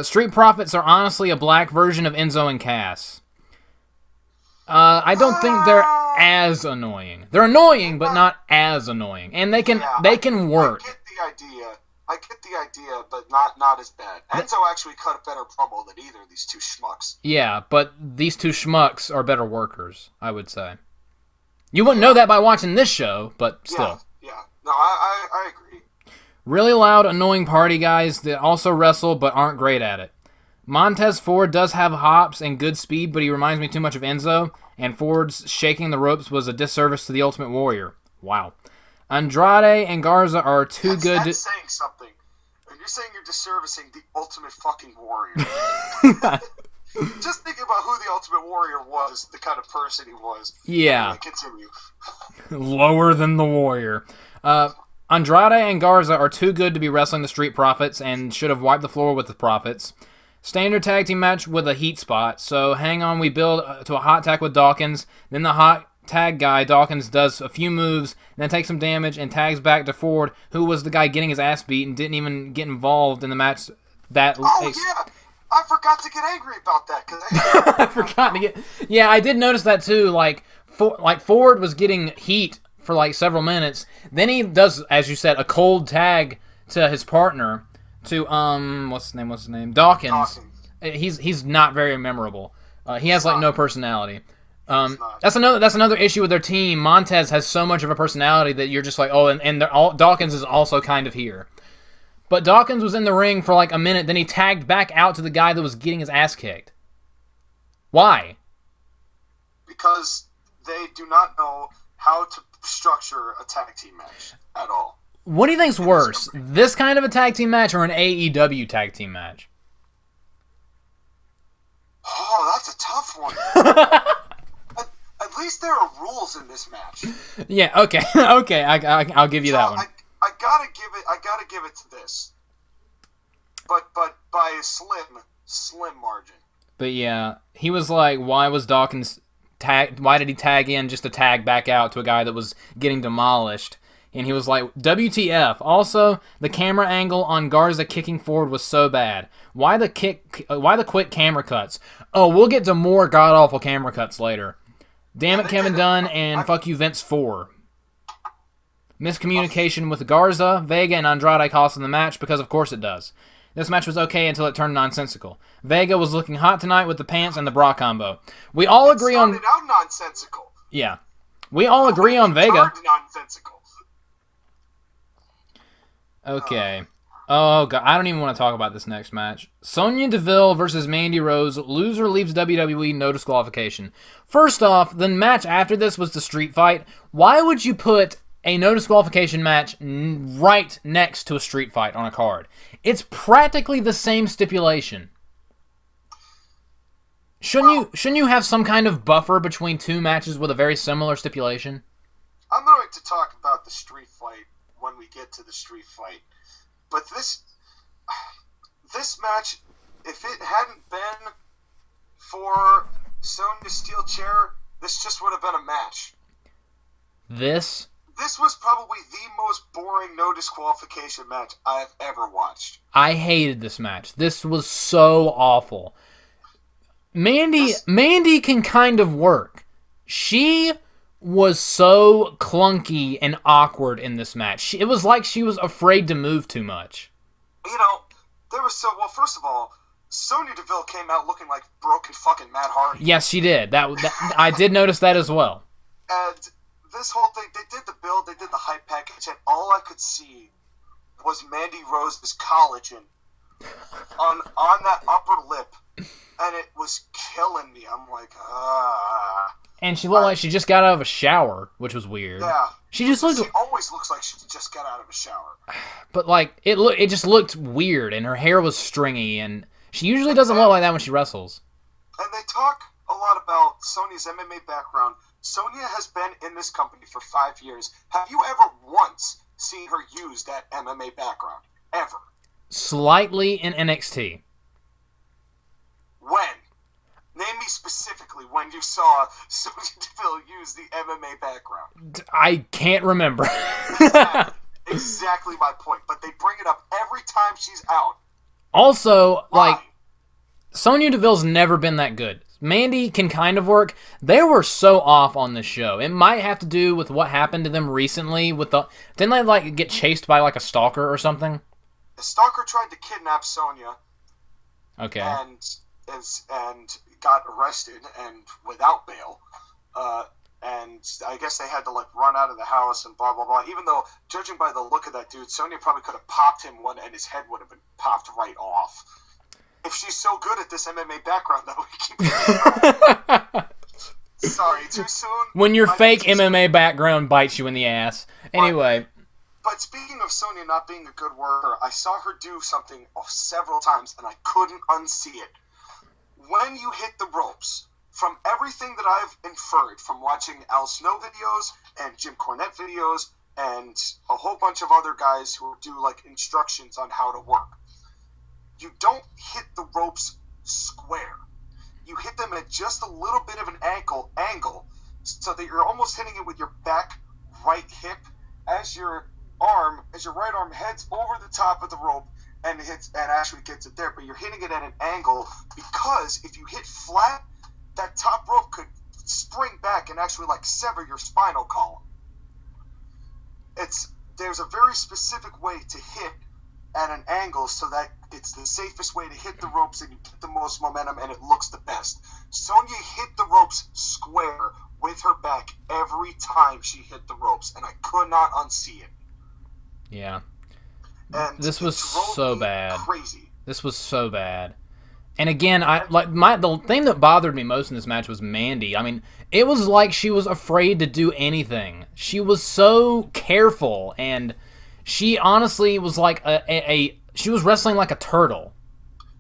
Street Profits are honestly a black version of Enzo and Cass. I don't think they're as annoying. They're annoying, but not as annoying, and they can work. I get the idea, but not as bad. Enzo actually cut a better promo than either of these two schmucks. Yeah, but these two schmucks are better workers, I would say. You wouldn't know that by watching this show, but still. Yeah. No, I agree. Really loud, annoying party guys that also wrestle but aren't great at it. Montez Ford does have hops and good speed, but he reminds me too much of Enzo, and Ford's shaking the ropes was a disservice to the Ultimate Warrior. Wow. Andrade and Garza are too good That's saying something. You're saying you're disservicing the Ultimate fucking Warrior. Just thinking about who the Ultimate Warrior was, the kind of person he was. Yeah. Continue. Lower than the Warrior. Andrade and Garza are too good to be wrestling the Street Profits and should have wiped the floor with the Profits. Standard tag team match with a heat spot, so hang on, we build to a hot tag with Dawkins, then the hot tag guy, Dawkins, does a few moves, then takes some damage and tags back to Ford, who was the guy getting his ass beat and didn't even get involved in the match. Yeah, I forgot to get angry about that. I forgot to get... Yeah, I did notice that too, like Ford was getting heat for like several minutes, then he does, as you said, a cold tag to his partner, to what's his name? Dawkins. He's not very memorable. He has like no personality. That's another issue with their team. Montez has so much of a personality that you're just like, oh, and Dawkins is also kind of here. But Dawkins was in the ring for like a minute, then he tagged back out to the guy that was getting his ass kicked. Why? Because they do not know how to structure a tag team match at all. What do you think's worse, this kind of a tag team match or an AEW tag team match? Oh, that's a tough one. At least there are rules in this match. Yeah. Okay. Okay. I'll give you that one. I gotta give it to this. But by a slim margin. But yeah, he was like, why was Dawkins tag? Why did he tag in just to tag back out to a guy that was getting demolished? And he was like, WTF. Also, the camera angle on Garza kicking forward was so bad. Why the quick camera cuts? Oh, we'll get to more god-awful camera cuts later. Damn it, Kevin Dunn, and fuck you, Vince 4. Miscommunication with Garza, Vega, and Andrade costing the match, because of course it does. This match was okay until it turned nonsensical. Vega was looking hot tonight with the pants and the bra combo. We all agree on... It started out nonsensical. Yeah. We all agree on Vega. Nonsensical. Okay. Oh, God. I don't even want to talk about this next match. Sonya Deville versus Mandy Rose. Loser leaves WWE, no disqualification. First off, the match after this was the street fight. Why would you put a no disqualification match right next to a street fight on a card? It's practically the same stipulation. Shouldn't you have some kind of buffer between two matches with a very similar stipulation? I'm going to talk about the street fight when we get to the street fight. But this match, if it hadn't been for Sonya's steel chair, this just would have been a match. This was probably the most boring no disqualification match I've ever watched. I hated this match. This was so awful. Mandy can kind of work. She was so clunky and awkward in this match. It was like she was afraid to move too much. First of all, Sonya Deville came out looking like broken fucking Matt Hardy. Yes, she did. That I did notice that as well. And this whole thing, they did the build, they did the hype package, and all I could see was Mandy Rose's collagen on that upper lip, and it was killing me. I'm like, And she looked like she just got out of a shower, which was weird. Yeah. She always looks like she just got out of a shower. But it just looked weird, and her hair was stringy, and she usually doesn't look like that when she wrestles. And they talk a lot about Sonya's MMA background. Sonya has been in this company for 5 years. Have you ever once seen her use that MMA background? Ever? Slightly in NXT. When? Name me specifically when you saw Sonya Deville use the MMA background. I can't remember. Exactly my point. But they bring it up every time she's out. Also, Sonya Deville's never been that good. Mandy can kind of work. They were so off on this show. It might have to do with what happened to them recently. Didn't they get chased by a stalker or something? The stalker tried to kidnap Sonya. Okay. And got arrested and without bail. And I guess they had to run out of the house and blah blah blah. Even though, judging by the look of that dude, Sonya probably could have popped him one and his head would have been popped right off. If she's so good at this MMA background, that we keep Sorry, too soon? When your fake MMA background bites you in the ass. Anyway. But speaking of Sonya not being a good worker, I saw her do something several times, and I couldn't unsee it. When you hit the ropes, from everything that I've inferred from watching Al Snow videos and Jim Cornette videos and a whole bunch of other guys who do instructions on how to work, you don't hit the ropes square. You hit them at just a little bit of an angle so that you're almost hitting it with your back right hip as your right arm heads over the top of the rope and actually gets it there. But you're hitting it at an angle because if you hit flat, that top rope could spring back and actually sever your spinal column. There's a very specific way to hit at an angle so that it's the safest way to hit the ropes and you get the most momentum and it looks the best. Sonya hit the ropes square with her back every time she hit the ropes, and I could not unsee it. Yeah. And this was so bad. Crazy. This was so bad. And again, the thing that bothered me most in this match was Mandy. I mean, it was like she was afraid to do anything. She was so careful, and she honestly was like she was wrestling like a turtle,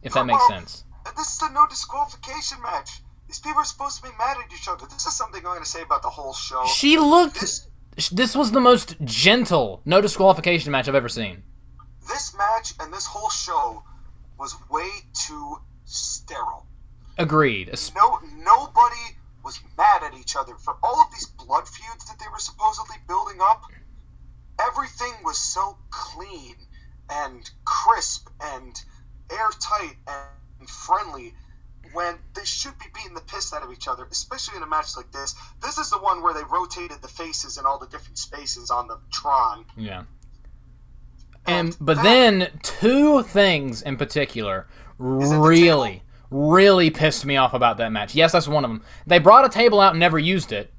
if that makes sense. This is a no disqualification match. These people are supposed to be mad at each other. This is something I'm going to say about the whole show. This was the most gentle no disqualification match I've ever seen. This match and this whole show was way too sterile. Agreed. Nobody was mad at each other for all of these blood feuds that they were supposedly building up. Everything was so clean and crisp and airtight and friendly when they should be beating the piss out of each other, especially in a match like this. This is the one where they rotated the faces in all the different spaces on the Tron. Yeah. But then two things in particular really pissed me off about that match. Yes, that's one of them. They brought a table out and never used it,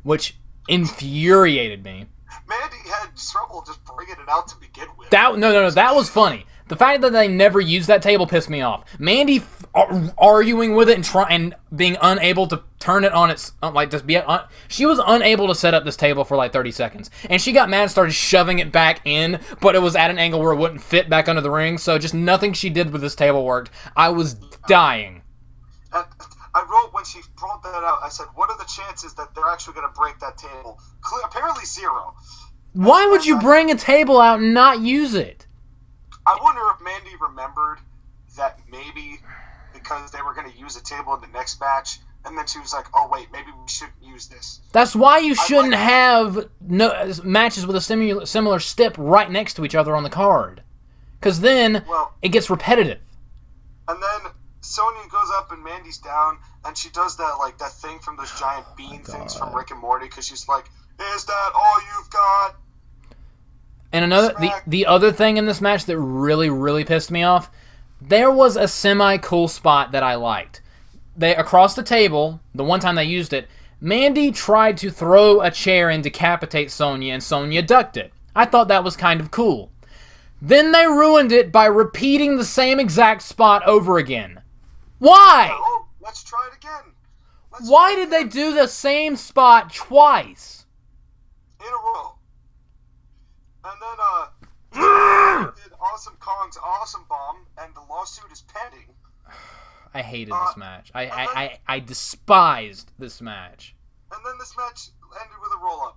which infuriated me. Mandy had trouble just bringing it out to begin with. No, that was funny. The fact that they never used that table pissed me off. Mandy arguing with it and being unable to turn it on its she was unable to set up this table for like 30 seconds, and she got mad and started shoving it back in, but it was at an angle where it wouldn't fit back under the ring. So just nothing she did with this table worked. I was dying. I wrote when she brought that out, I said, what are the chances that they're actually going to break that table? Apparently 0. Why would you bring a table out and not use it? I wonder if Mandy remembered that maybe because they were going to use a table in the next match, and then she was like, oh, wait, maybe we shouldn't use this. That's why you shouldn't have matches with a similar stip right next to each other on the card. Because then it gets repetitive. And then Sonya goes up and Mandy's down, and she does that thing from those giant bean things from Rick and Morty, because she's like, is that all you've got? And the other thing in this match that really, really pissed me off, there was a semi-cool spot that I liked. Across the table, the one time they used it, Mandy tried to throw a chair and decapitate Sonya, and Sonya ducked it. I thought that was kind of cool. Then they ruined it by repeating the same exact spot over again. Why? Oh, let's try it again. Why did they do the same spot twice? In a row. And then, did Awesome Kong's Awesome Bomb, and the lawsuit is pending. I hated this match. I despised this match. And then this match ended with a roll-up.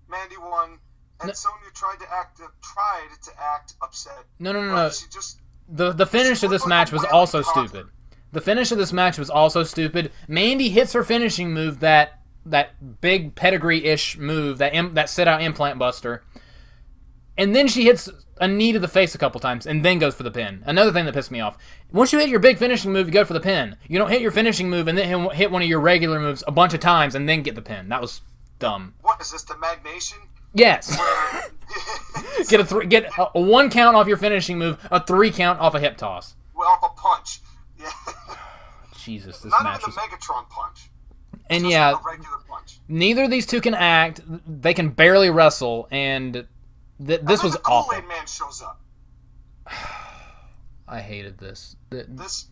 Mandy won, and Sonya tried to act upset. No. She just... The finish of this match was also stupid. The finish of this match was also stupid. Mandy hits her finishing move, that big pedigree-ish move, that sit-out implant buster. And then she hits a knee to the face a couple times and then goes for the pin. Another thing that pissed me off. Once you hit your big finishing move, you go for the pin. You don't hit your finishing move and then hit one of your regular moves a bunch of times and then get the pin. That was dumb. What, is this the Magnation? Yes. Get a 1 count off your finishing move, a 3 count off a hip toss. Well, off a punch. Yeah. Jesus, this Not match even the Megatron punch. And just yeah, a regular punch. Neither of these two can act. They can barely wrestle, and this was awful. The Kool-Aid Man shows up. I hated this. This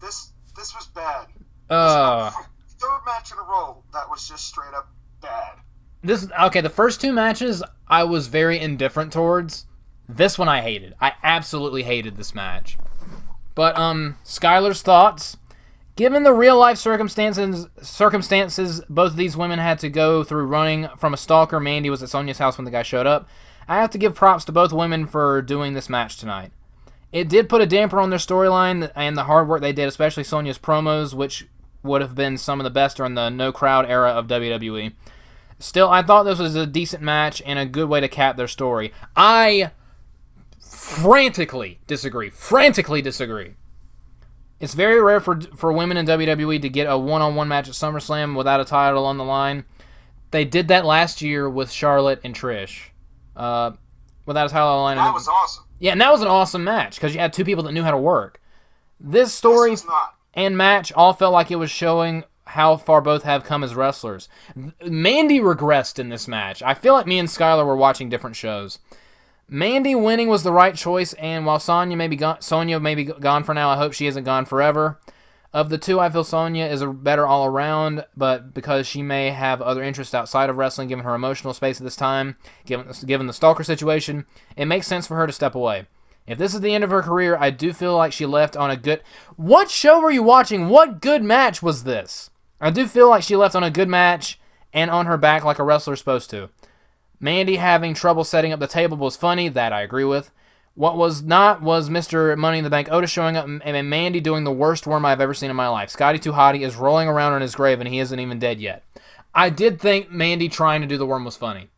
was bad. Third match in a row that was just straight up bad. The first 2 matches I was very indifferent towards. This one I hated. I absolutely hated this match. But Skyler's thoughts. Given the real-life circumstances both of these women had to go through running from a stalker, Mandy was at Sonya's house when the guy showed up, I have to give props to both women for doing this match tonight. It did put a damper on their storyline and the hard work they did, especially Sonya's promos, which would have been some of the best during the no-crowd era of WWE. Still, I thought this was a decent match and a good way to cap their story. I frantically disagree. It's very rare for women in WWE to get a one-on-one match at SummerSlam without a title on the line. They did that last year with Charlotte and Trish. Without a title on the line. That was awesome. Yeah, and that was an awesome match because you had 2 people that knew how to work. This story and match all felt like it was showing how far both have come as wrestlers. Mandy regressed in this match. I feel like me and Skyler were watching different shows. Mandy winning was the right choice, and while Sonya may be gone for now, I hope she isn't gone forever. Of the 2, I feel Sonya is a better all-around, but because she may have other interests outside of wrestling, given her emotional space at this time, given the stalker situation, it makes sense for her to step away. If this is the end of her career, I do feel like she left on a good... What show were you watching? What good match was this? I do feel like she left on a good match and on her back like a wrestler's supposed to. Mandy having trouble setting up the table was funny, that I agree with. What was not was Mr. Money in the Bank Otis showing up and Mandy doing the worst worm I've ever seen in my life. Scotty Too Hottie is rolling around on his grave and he isn't even dead yet. I did think Mandy trying to do the worm was funny.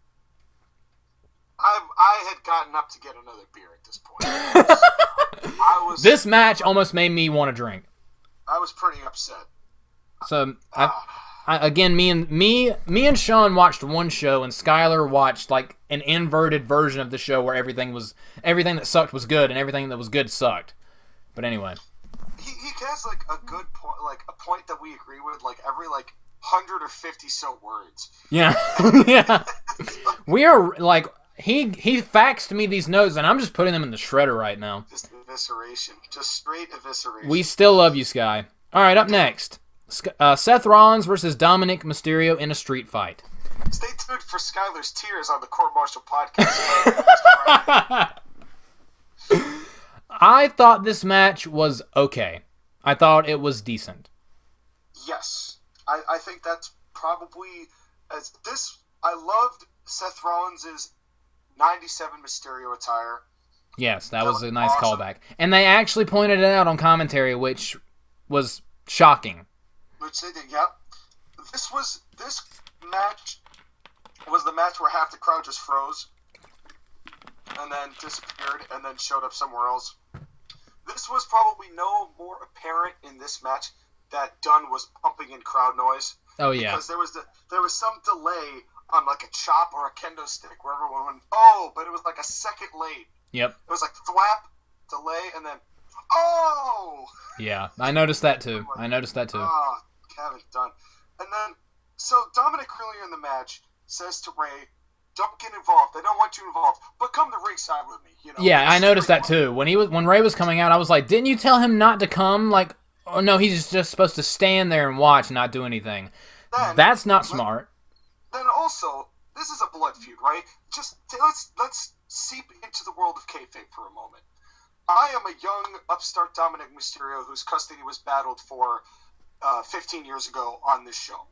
I had gotten up to get another beer at this point. This match almost made me want to drink. I was pretty upset. So, again, me and Sean watched one show, and Skyler watched like an inverted version of the show where everything that sucked was good, and everything that was good sucked. But anyway, he has like a good point, like a point that we agree with, like every 150 so words. Yeah, yeah. We are, like, he faxed me these notes, and I'm just putting them in the shredder right now. Just evisceration. Just straight evisceration. We still love you, Sky. All right, up next. Seth Rollins versus Dominic Mysterio in a street fight. Stay tuned for Skyler's tears on the Court Martial podcast. I thought this match was okay. I thought it was decent. Yes. I think that's probably... I loved Seth Rollins' 97 Mysterio attire. Yes, that was a nice awesome. callback. And they actually pointed it out on commentary, which was shocking. Which they did, yep. This match was the match where half the crowd just froze and then disappeared and then showed up somewhere else. This was probably no more apparent in this match that Dunn was pumping in crowd noise. Oh yeah. Because there was some delay on like a chop or a kendo stick where everyone went, but it was like a second late. Yep. It was like thwap, delay, and then Yeah, I noticed that too. Oh, Kevin Dunn. And then, so Dominic earlier in the match says to Ray, "Don't get involved. I don't want you involved, but come to ringside with me." You know. Yeah, I noticed that too. When Ray was coming out, I was like, "Didn't you tell him not to come?" Like, oh no, he's just supposed to stand there and watch, and not do anything. That's not smart. Then also, this is a blood feud, right? Just let's seep into the world of kayfabe for a moment. I am a young upstart Dominic Mysterio whose custody was battled for 15 years ago on this show.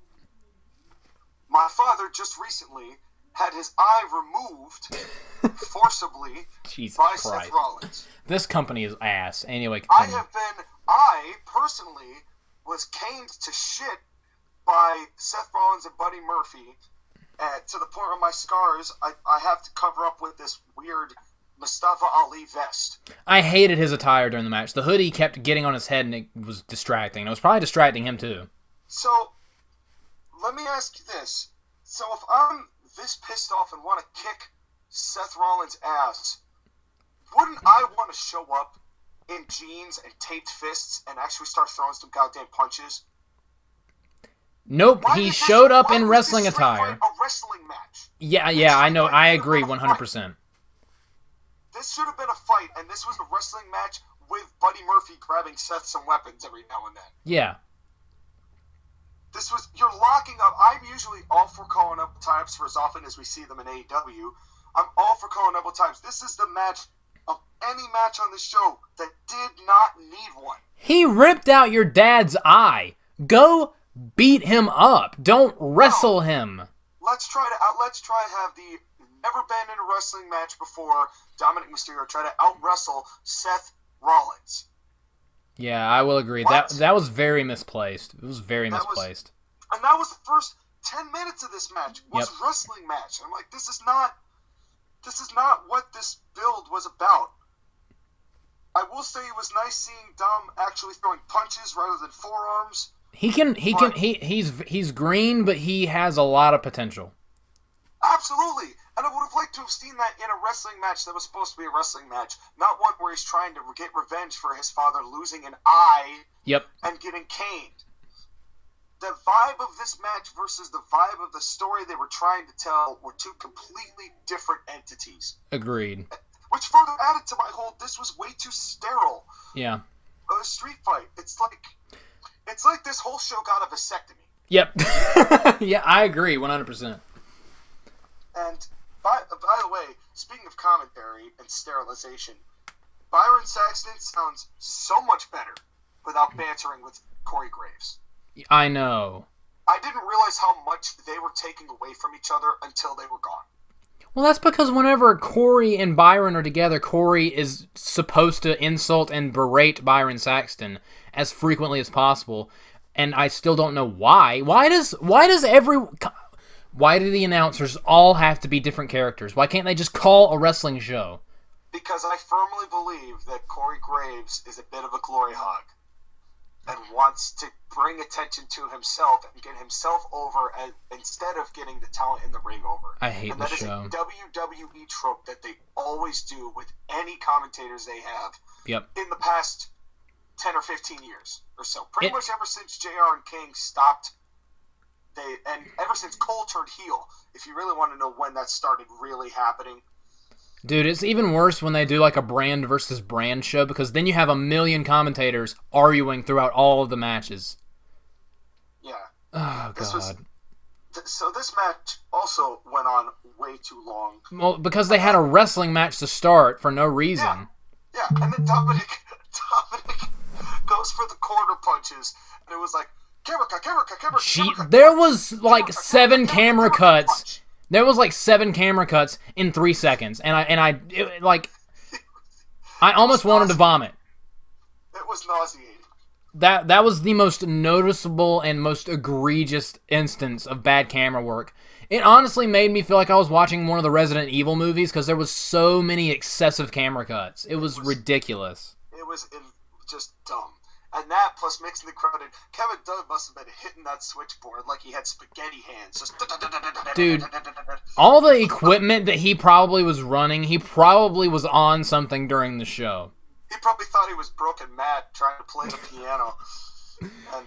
My father just recently had his eye removed forcibly by Seth Rollins. This company is ass. Anyway, I personally was caned to shit by Seth Rollins and Buddy Murphy to the point where my scars, I have to cover up with this weird Mustafa Ali vest. I hated his attire during the match. The hoodie kept getting on his head and it was distracting. It was probably distracting him too. So, let me ask you this. So if I'm this pissed off and want to kick Seth Rollins' ass, wouldn't I want to show up in jeans and taped fists and actually start throwing some goddamn punches? Nope, he showed up in wrestling attire. A wrestling match. Yeah, I know. I agree 100%. This should have been a fight, and this was a wrestling match with Buddy Murphy grabbing Seth some weapons every now and then. Yeah. You're locking up. I'm usually all for calling up times for as often as we see them in AEW. I'm all for calling double times. This is the match of any match on the show that did not need one. He ripped out your dad's eye. Go beat him up. Don't wrestle him. Let's try to have the never been in a wrestling match before Dominic Mysterio try to out wrestle Seth Rollins. Yeah, I will agree. That was very misplaced. It was very misplaced. And that was the first 10 minutes of this match. Was a wrestling match. I'm like, this is not what this build was about. I will say it was nice seeing Dom actually throwing punches rather than forearms. He's green, but he has a lot of potential. Absolutely. And I would have liked to have seen that in a wrestling match that was supposed to be a wrestling match, not one where he's trying to get revenge for his father losing an eye and getting caned. The vibe of this match versus the vibe of the story they were trying to tell were two completely different entities. Agreed. Which further added to my whole, this was way too sterile. Yeah. A street fight. It's like this whole show got a vasectomy. Yep. Yeah, I agree 100%. And by the way, speaking of commentary and sterilization, Byron Saxton sounds so much better without bantering with Corey Graves. I know. I didn't realize how much they were taking away from each other until they were gone. Well, that's because whenever Corey and Byron are together, Corey is supposed to insult and berate Byron Saxton as frequently as possible, and I still don't know why. Why do the announcers all have to be different characters? Why can't they just call a wrestling show? Because I firmly believe that Corey Graves is a bit of a glory hog and wants to bring attention to himself and get himself over instead of getting the talent in the ring over. I hate this show. And that is a WWE trope that they always do with any commentators they have in the past 10 or 15 years or so. Pretty much ever since JR and King stopped and ever since Cole turned heel, if you really want to know when that started really happening. Dude, it's even worse when they do like a brand versus brand show, because then you have a million commentators arguing throughout all of the matches. Yeah. Oh, God. So this match also went on way too long. Well, because they had a wrestling match to start for no reason. Yeah, and then Dominic goes for the corner punches, and it was like, camera cut. There was like 7 camera cuts. There was like 7 camera cuts in 3 seconds, and I almost wanted to vomit. It was nauseating. That was the most noticeable and most egregious instance of bad camera work. It honestly made me feel like I was watching one of the Resident Evil movies, because there was so many excessive camera cuts. It was ridiculous. It was just dumb. And that, plus mixing the crowd in, Kevin Dunn must have been hitting that switchboard like he had spaghetti hands. Just dude, all the equipment that he probably was running, he probably was on something during the show. He probably thought he was broken mad trying to play the piano. And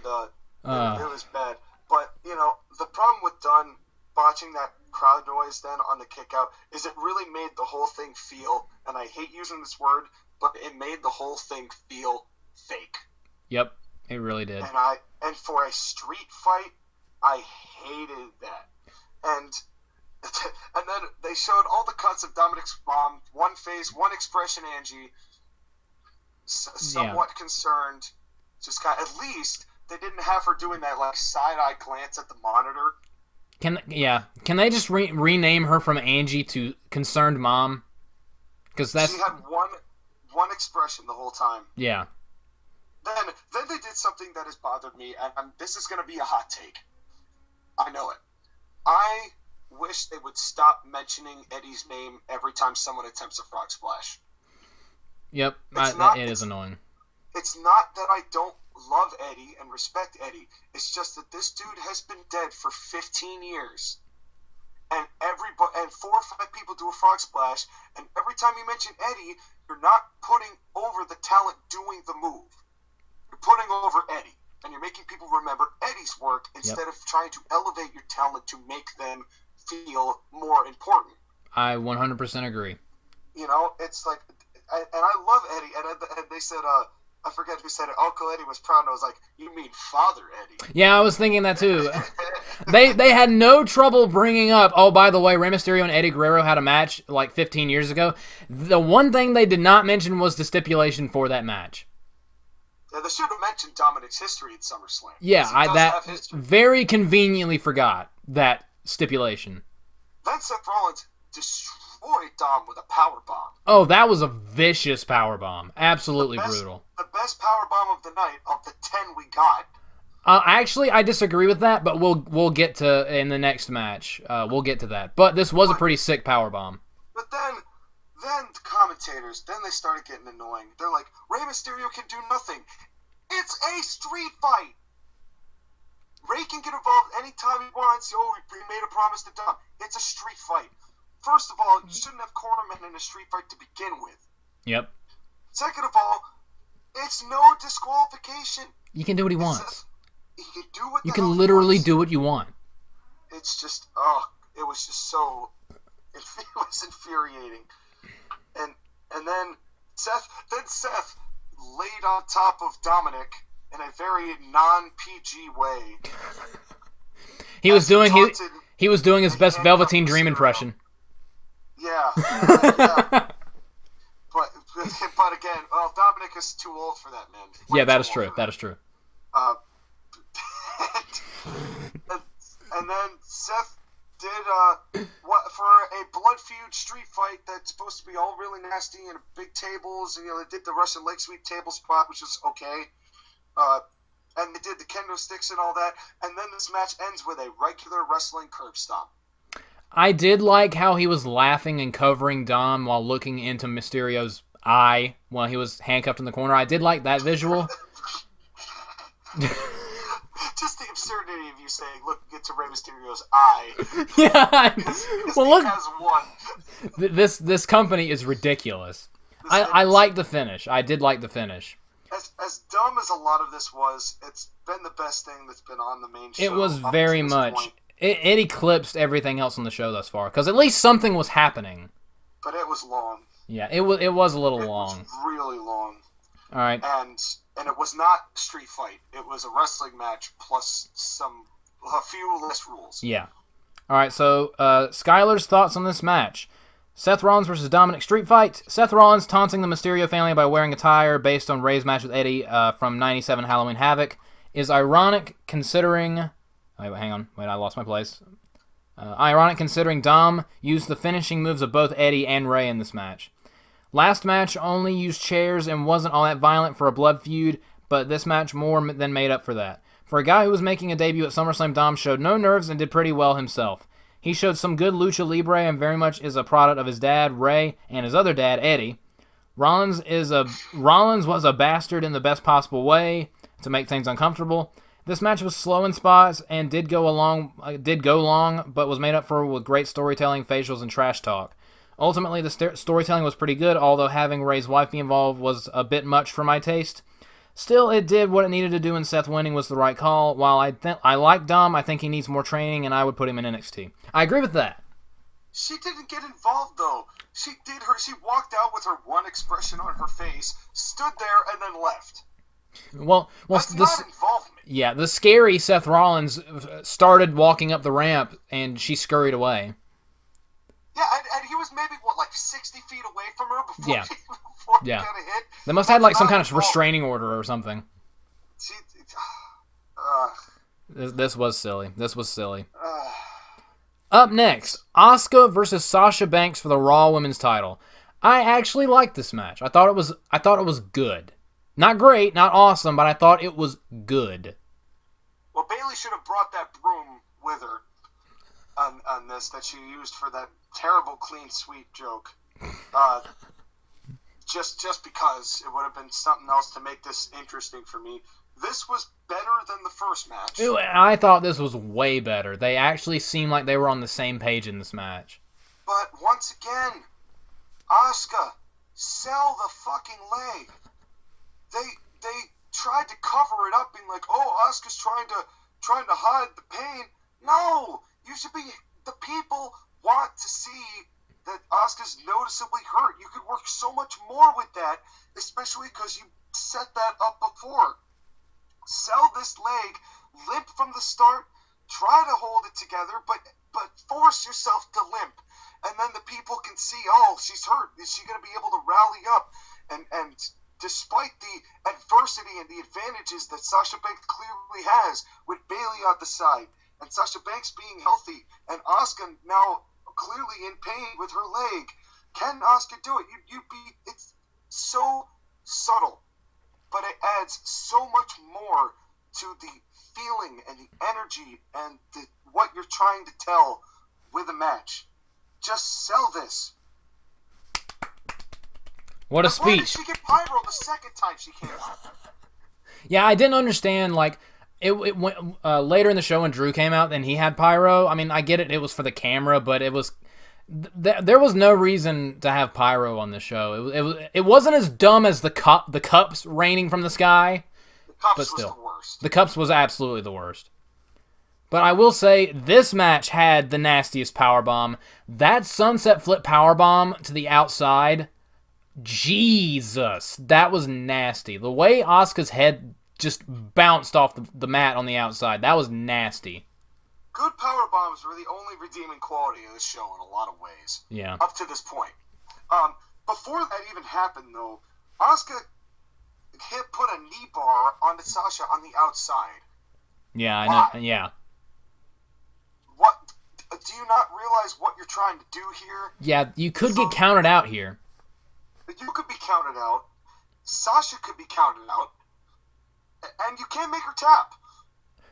it was bad. But, you know, the problem with Dunn botching that crowd noise then on the kick out is it really made the whole thing feel, and I hate using this word, but it made the whole thing feel fake. Yep, it really did. And for a street fight, I hated that. And then they showed all the cuts of Dominic's mom, one face, one expression, Angie, somewhat concerned. Just at least they didn't have her doing that like side-eye glance at the monitor. Can they just rename her from Angie to Concerned Mom? Because she had one expression the whole time. Yeah. Then they did something that has bothered me, and this is going to be a hot take. I know it. I wish they would stop mentioning Eddie's name every time someone attempts a frog splash. Yep, it is annoying. It's not that I don't love Eddie and respect Eddie. It's just that this dude has been dead for 15 years. And 4 or 5 people do a frog splash, and every time you mention Eddie, you're not putting over the talent doing the move. You're putting over Eddie, and you're making people remember Eddie's work instead of trying to elevate your talent to make them feel more important. I 100% agree. You know, it's like, and I love Eddie, and they said, I forget who said it, Uncle Eddie was proud, and I was like, you mean Father Eddie. Yeah, I was thinking that too. They had no trouble bringing up, oh, by the way, Rey Mysterio and Eddie Guerrero had a match like 15 years ago. The one thing they did not mention was the stipulation for that match. Yeah, they should have mentioned Dominic's history at SummerSlam. Yeah, that very conveniently forgot that stipulation. Then Seth Rollins destroyed Dom with a powerbomb. Oh, that was a vicious powerbomb. Absolutely brutal. The best powerbomb of the night of the 10 we got. Actually, I disagree with that, but we'll get to in the next match. We'll get to that. But this was a pretty sick powerbomb. But then the commentators, then they started getting annoying. They're like, Rey Mysterio can do nothing. It's a street fight. Rey can get involved anytime he wants. Oh, he made a promise to Dom. It's a street fight. First of all, you shouldn't have cornermen in a street fight to begin with. Yep. Second of all, it's no disqualification. You can do what he wants. He can do what you can literally do what you want. It's just, it was just so, it was infuriating. And then Seth laid on top of Dominic in a very non-PG way. He was doing his best Velveteen Dream impression. Yeah. But again, Dominic is too old for that, man. Yeah, that is true. That is true. And then Seth did for a blood feud street fight that's supposed to be all really nasty and big tables, and they did the Russian leg sweep table spot, which is okay. And they did the kendo sticks and all that, and then this match ends with a regular wrestling curb stomp. I did like how he was laughing and covering Dom while looking into Mysterio's eye while he was handcuffed in the corner. I did like that visual. Just the absurdity of you saying, look into Rey Mysterio's eye. Yeah. Well, look. He has one. This company is ridiculous. I like the finish. I did like the finish. as dumb as a lot of this was, it's been the best thing that's been on the main show. It was up very to this much. point. It eclipsed everything else on the show thus far, because at least something was happening. But it was long. Yeah, it was a little long. It was really long. All right. And it was not a street fight. It was a wrestling match plus a few less rules. Yeah. All right, so Skyler's thoughts on this match. Seth Rollins versus Dominic street fight. Seth Rollins taunting the Mysterio family by wearing attire based on Ray's match with Eddie from 97 Halloween Havoc is ironic considering... Wait, hang on. Wait, I lost my place. Ironic considering Dom used the finishing moves of both Eddie and Ray in this match. Last match only used chairs and wasn't all that violent for a blood feud, but this match more than made up for that. For a guy who was making a debut at SummerSlam, Dom showed no nerves and did pretty well himself. He showed some good lucha libre and very much is a product of his dad, Ray, and his other dad, Eddie. Rollins was a bastard in the best possible way to make things uncomfortable. This match was slow in spots and did go long, but was made up for with great storytelling, facials, and trash talk. Ultimately, the storytelling was pretty good, although having Ray's wife be involved was a bit much for my taste. Still, it did what it needed to do, and Seth winning was the right call. While I like Dom, I think he needs more training, and I would put him in NXT. I agree with that. She didn't get involved, though. She walked out with her one expression on her face, stood there, and then left. Well, that's not involvement. Yeah, the scary Seth Rollins started walking up the ramp, and she scurried away. Yeah, and he was maybe, 60 feet away from her before yeah. he got a hit? They must have had, some kind of restraining order or something. This was silly. Up next, Asuka versus Sasha Banks for the Raw Women's title. I actually liked this match. I thought it was good. Not great, not awesome, but I thought it was good. Well, Bayley should have brought that broom with her on this that she used for that terrible clean sweep joke. Just because it would have been something else to make this interesting for me. This was better than the first match. I thought this was way better. They actually seemed like they were on the same page in this match. But once again, Asuka, sell the fucking leg. They tried to cover it up, being like, "Oh, Asuka's trying to hide the pain." No, you should be. The people want to see that Asuka's noticeably hurt. You could work so much more with that, especially because you set that up before. Sell this leg, limp from the start, try to hold it together, but force yourself to limp, and then the people can see, oh, she's hurt. Is she going to be able to rally up? And despite the adversity and the advantages that Sasha Banks clearly has with Bayley on the side, and Sasha Banks being healthy, and Asuka now clearly in pain with her leg, can Asuka do it? It's so subtle, but it adds so much more to the feeling and the energy and what you're trying to tell with a match. Just sell this. What a speech. Why did speech. she get pyro the second time she came? Yeah, I didn't understand, it went later in the show when Drew came out and he had pyro. I mean, I get it was for the camera, but it was there was no reason to have pyro on this show. It wasn't as dumb as the cups raining from the sky. The cups but still, was the worst. The cups was absolutely the worst. But I will say, this match had the nastiest powerbomb. That sunset flip powerbomb to the outside, Jesus, that was nasty. The way Asuka's head just bounced off the mat on the outside, that was nasty. Good power bombs were the only redeeming quality of this show in a lot of ways. Yeah. Up to this point. Before that even happened, though, Asuka put a knee bar on Sasha on the outside. Yeah, I know. Yeah. What? Do you not realize what you're trying to do here? Yeah, you could get counted out here. You could be counted out. Sasha could be counted out. And you can't make her tap.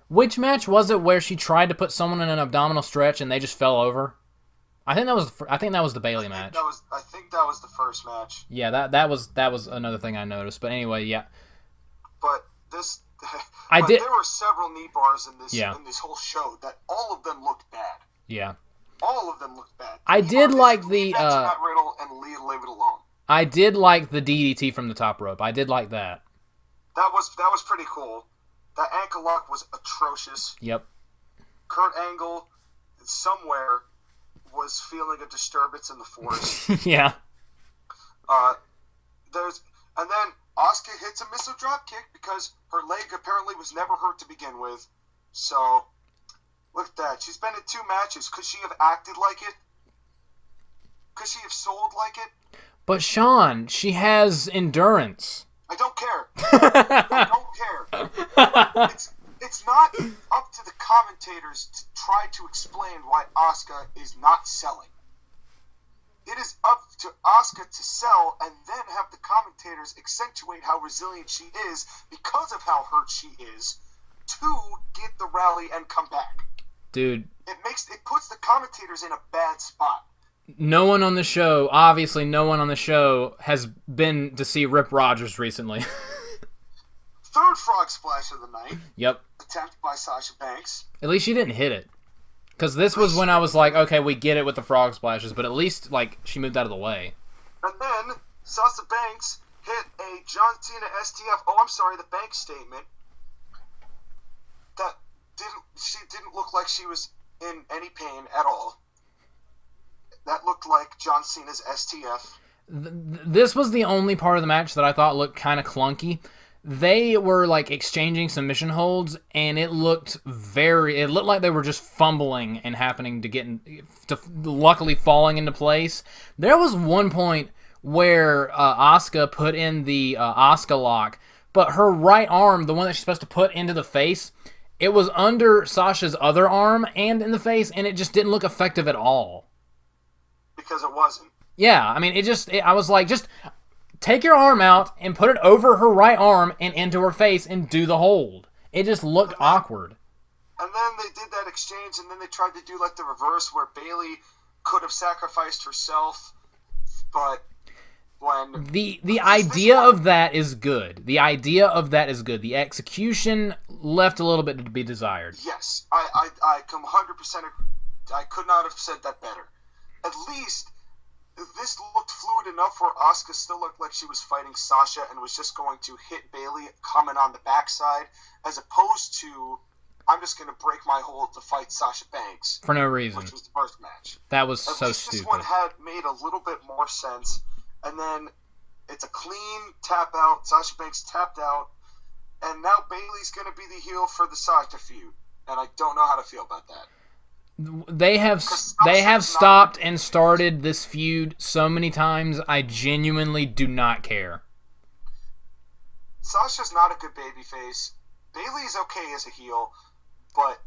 Which match was it where she tried to put someone in an abdominal stretch and they just fell over? I think that was the Bayley match. I think that was the first match. Yeah, that was another thing I noticed. But anyway, yeah. But this, there were several knee bars in this whole show that all of them looked bad. Yeah. All of them looked bad. I did like the Matt Riddle and leave it alone. I did like the DDT from the top rope. I did like that. that was pretty cool. That ankle lock was atrocious. Yep. Kurt Angle, somewhere, was feeling a disturbance in the force. Yeah. And then Asuka hits a missile drop kick because her leg apparently was never hurt to begin with. So, look at that. She's been in 2 matches. Could she have acted like it? Could she have sold like it? But Sean, she has endurance. I don't care. I don't care. It's not up to the commentators to try to explain why Asuka is not selling. It is up to Asuka to sell and then have the commentators accentuate how resilient she is because of how hurt she is to get the rally and come back. Dude. It puts the commentators in a bad spot. No one on the show, obviously no one on the show has been to see Rip Rogers recently. 3rd frog splash of the night. Yep. Attempt by Sasha Banks. At least she didn't hit it. Because this was when I was like, okay, we get it with the frog splashes, but at least, like, she moved out of the way. And then Sasha Banks hit a John Cena STF, the Banks statement. She didn't look like she was in any pain at all. That looked like John Cena's STF. This was the only part of the match that I thought looked kind of clunky. They were like exchanging submission holds, and it looked like they were just fumbling and happening to luckily falling into place. There was one point where Asuka put in the Asuka lock, but her right arm, the one that she's supposed to put into the face, it was under Sasha's other arm and in the face, and it just didn't look effective at all. Because it wasn't. Yeah, I mean, I was like, just take your arm out and put it over her right arm and into her face and do the hold. It just looked awkward. And then they did that exchange, and then they tried to do like the reverse where Bayley could have sacrificed herself, but when... The idea of that is good. The idea of that is good. The execution left a little bit to be desired. Yes, I come 100% agree. I could not have said that better. At least... this looked fluid enough where Asuka still looked like she was fighting Sasha and was just going to hit Bayley coming on the backside, as opposed to, I'm just going to break my hold to fight Sasha Banks. For no reason. Which was the first match. That was At so least stupid. This one had made a little bit more sense. And then it's a clean tap out. Sasha Banks tapped out. And now Bayley's going to be the heel for the Sasha feud. And I don't know how to feel about that. They have stopped and started this feud so many times, I genuinely do not care. Sasha's not a good babyface. Bayley's okay as a heel, but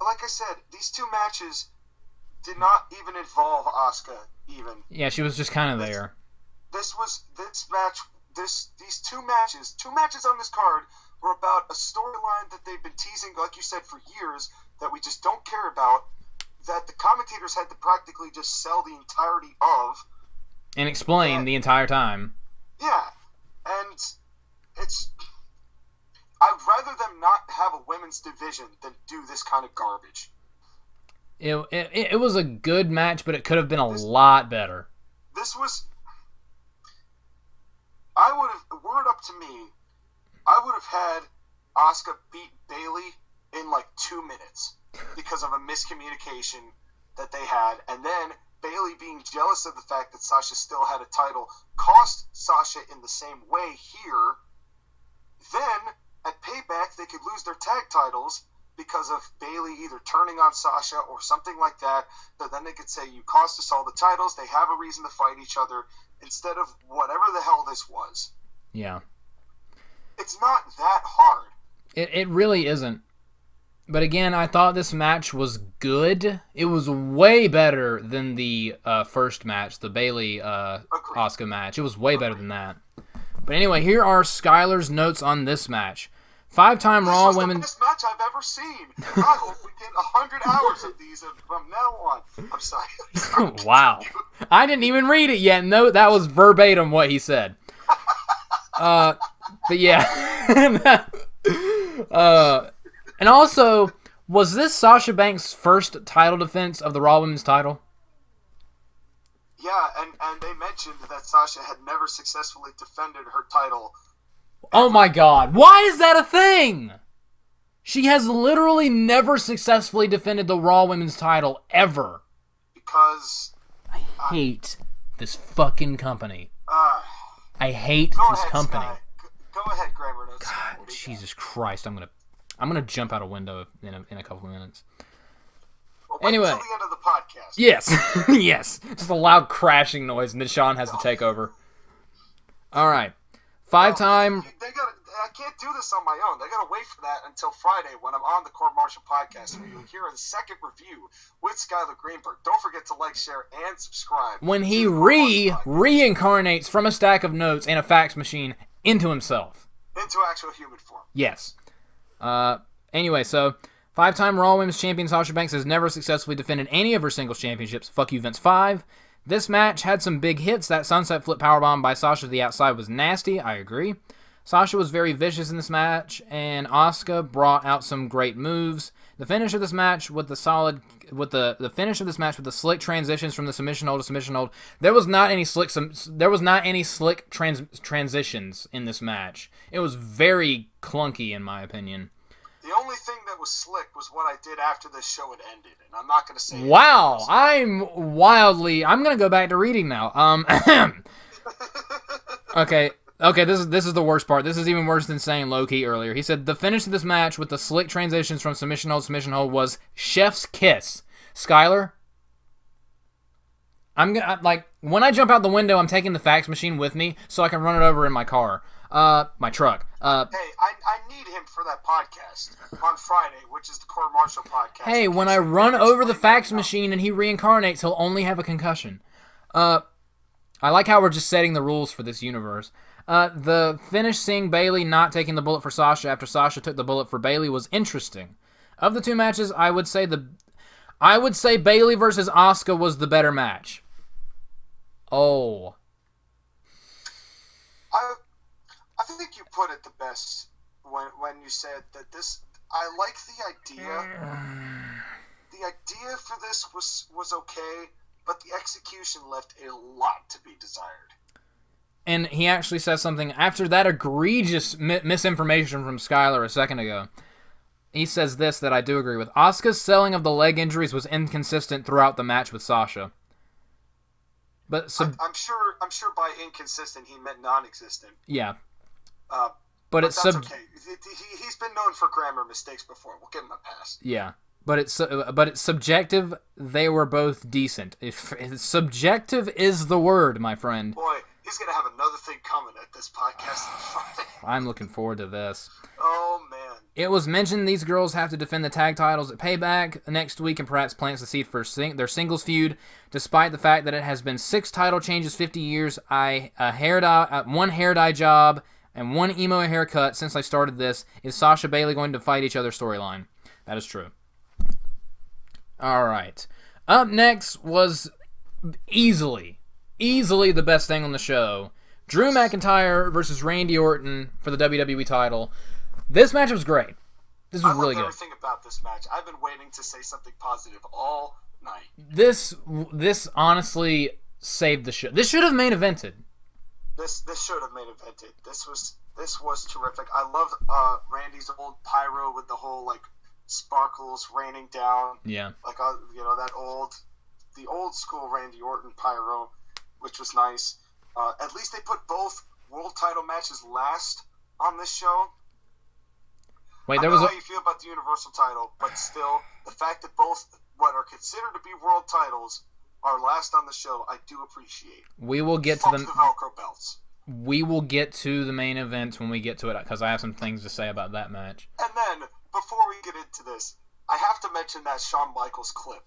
like I said, these 2 matches did not even involve Asuka even. Yeah, she was just kind of there. These 2 matches on this card were about a storyline that they've been teasing, like you said, for years, that we just don't care about, that the commentators had to practically just sell the entirety of. And explain the entire time. Yeah. And I'd rather them not have a women's division than do this kind of garbage. It was a good match, but it could have been a lot better. Were it up to me, I would have had Asuka beat Bayley in like 2 minutes because of a miscommunication that they had. And then Bayley, being jealous of the fact that Sasha still had a title, cost Sasha in the same way here. Then, at Payback, they could lose their tag titles because of Bayley either turning on Sasha or something like that. But then they could say, you cost us all the titles, they have a reason to fight each other, instead of whatever the hell this was. Yeah. It's not that hard. It really isn't. But again, I thought this match was good. It was way better than the first match, the Bayley Asuka match. It was way better than that. But anyway, here are Skyler's notes on this match. 5-time Raw Women... This was the best match I've ever seen. I hope we get 100 hours of these from now on. I'm sorry. Wow. I didn't even read it yet. No, that was verbatim what he said. But yeah. And also, was this Sasha Banks' first title defense of the Raw Women's title? Yeah, and they mentioned that Sasha had never successfully defended her title. Oh my god. Why is that a thing? She has literally never successfully defended the Raw Women's title, ever. Because... I hate this fucking company. I hate this company. Sky. Go ahead, Grammar Notes. God, Jesus Christ. I'm gonna jump out a window in a couple of minutes. Well, anyway. Until the end of the podcast. Yes. Yes. Just a loud crashing noise, and then Sean has to take over. Alright. Five-time... I can't do this on my own. They gotta wait for that until Friday when I'm on the Court Martial podcast, where you'll hear a second review with Skyler Greenberg. Don't forget to like, share, and subscribe. When he reincarnates from a stack of notes and a fax machine into himself. Into actual human form. Yes. Anyway, so... Five-time Raw Women's Champion Sasha Banks has never successfully defended any of her singles championships. Fuck you, Vince 5. This match had some big hits. That sunset flip powerbomb by Sasha to the outside was nasty. I agree. Sasha was very vicious in this match, and Asuka brought out some great moves. The finish of this match with the slick transitions from the submission hold to submission hold. There was not any slick transitions in this match. It was very clunky, in my opinion. The only thing that was slick was what I did after this show had ended, and I'm not going to say... Wow, I'm going to go back to reading now. Okay, this is the worst part. This is even worse than saying low-key earlier. He said, the finish of this match with the slick transitions from submission hold to submission hold was chef's kiss. Skyler? When I jump out the window, I'm taking the fax machine with me so I can run it over in my car. My truck. Hey, I need him for that podcast on Friday, which is the Court Martial podcast. Hey, when I run over the fax machine and he reincarnates, he'll only have a concussion. I like how we're just setting the rules for this universe. The finish seeing Bayley not taking the bullet for Sasha after Sasha took the bullet for Bayley was interesting. Of the two matches, I would say Bayley versus Asuka was the better match. Oh. I think you put it the best when you said that this... I like the idea. The idea for this was okay, but the execution left a lot to be desired. And he actually says something after that egregious misinformation from Skyler a second ago. He says this that I do agree with. Asuka's selling of the leg injuries was inconsistent throughout the match with Sasha. But I'm sure by inconsistent he meant non-existent. Yeah. But it's okay. He's been known for grammar mistakes before. We'll give him a pass. Yeah. But it's subjective. They were both decent. If subjective is the word, my friend. Boy, he's gonna have another thing coming at this podcast on Friday. I'm looking forward to this. Oh man. It was mentioned these girls have to defend the tag titles at Payback next week and perhaps plants the seed for their singles feud. Despite the fact that it has been 6 title changes, 50 years, one hair dye job, and one emo haircut since I started this. Is Sasha Bayley going to fight each other storyline? That is true. Alright. Up next was easily the best thing on the show. Drew McIntyre versus Randy Orton for the WWE title. This match was great. This was really good. I love everything about this match. I've been waiting to say something positive all night. This honestly saved the show. This should have main evented. This should have main evented. This was terrific. I loved Randy's old pyro with the whole like sparkles raining down. Yeah. Like the old school Randy Orton pyro, which was nice. At least they put both world title matches last on this show. Wait, I know how you feel about the Universal title, but still, the fact that both what are considered to be world titles are last on the show, I do appreciate. We will get to the Velcro belts. We will get to the main event when we get to it, because I have some things to say about that match. And then, before we get into this, I have to mention that Shawn Michaels clip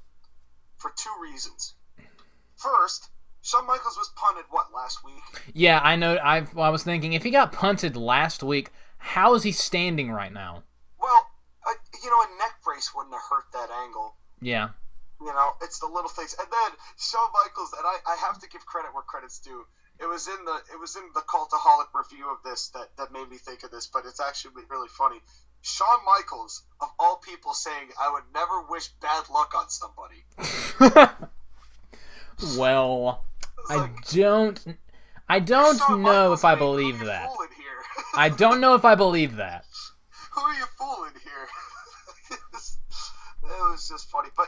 for 2 reasons. First, Shawn Michaels was punted, last week? Yeah, I know. I was thinking, if he got punted last week, how is he standing right now? Well, a neck brace wouldn't have hurt that angle. Yeah. It's the little things. And then Shawn Michaels, and I have to give credit where credit's due. It was in the Cultaholic review of this that made me think of this, but it's actually really funny. Shawn Michaels, of all people, saying, "I would never wish bad luck on somebody." Well, I don't know if I believe that. I don't know if I believe that. Who are you fooling here? It was just funny. But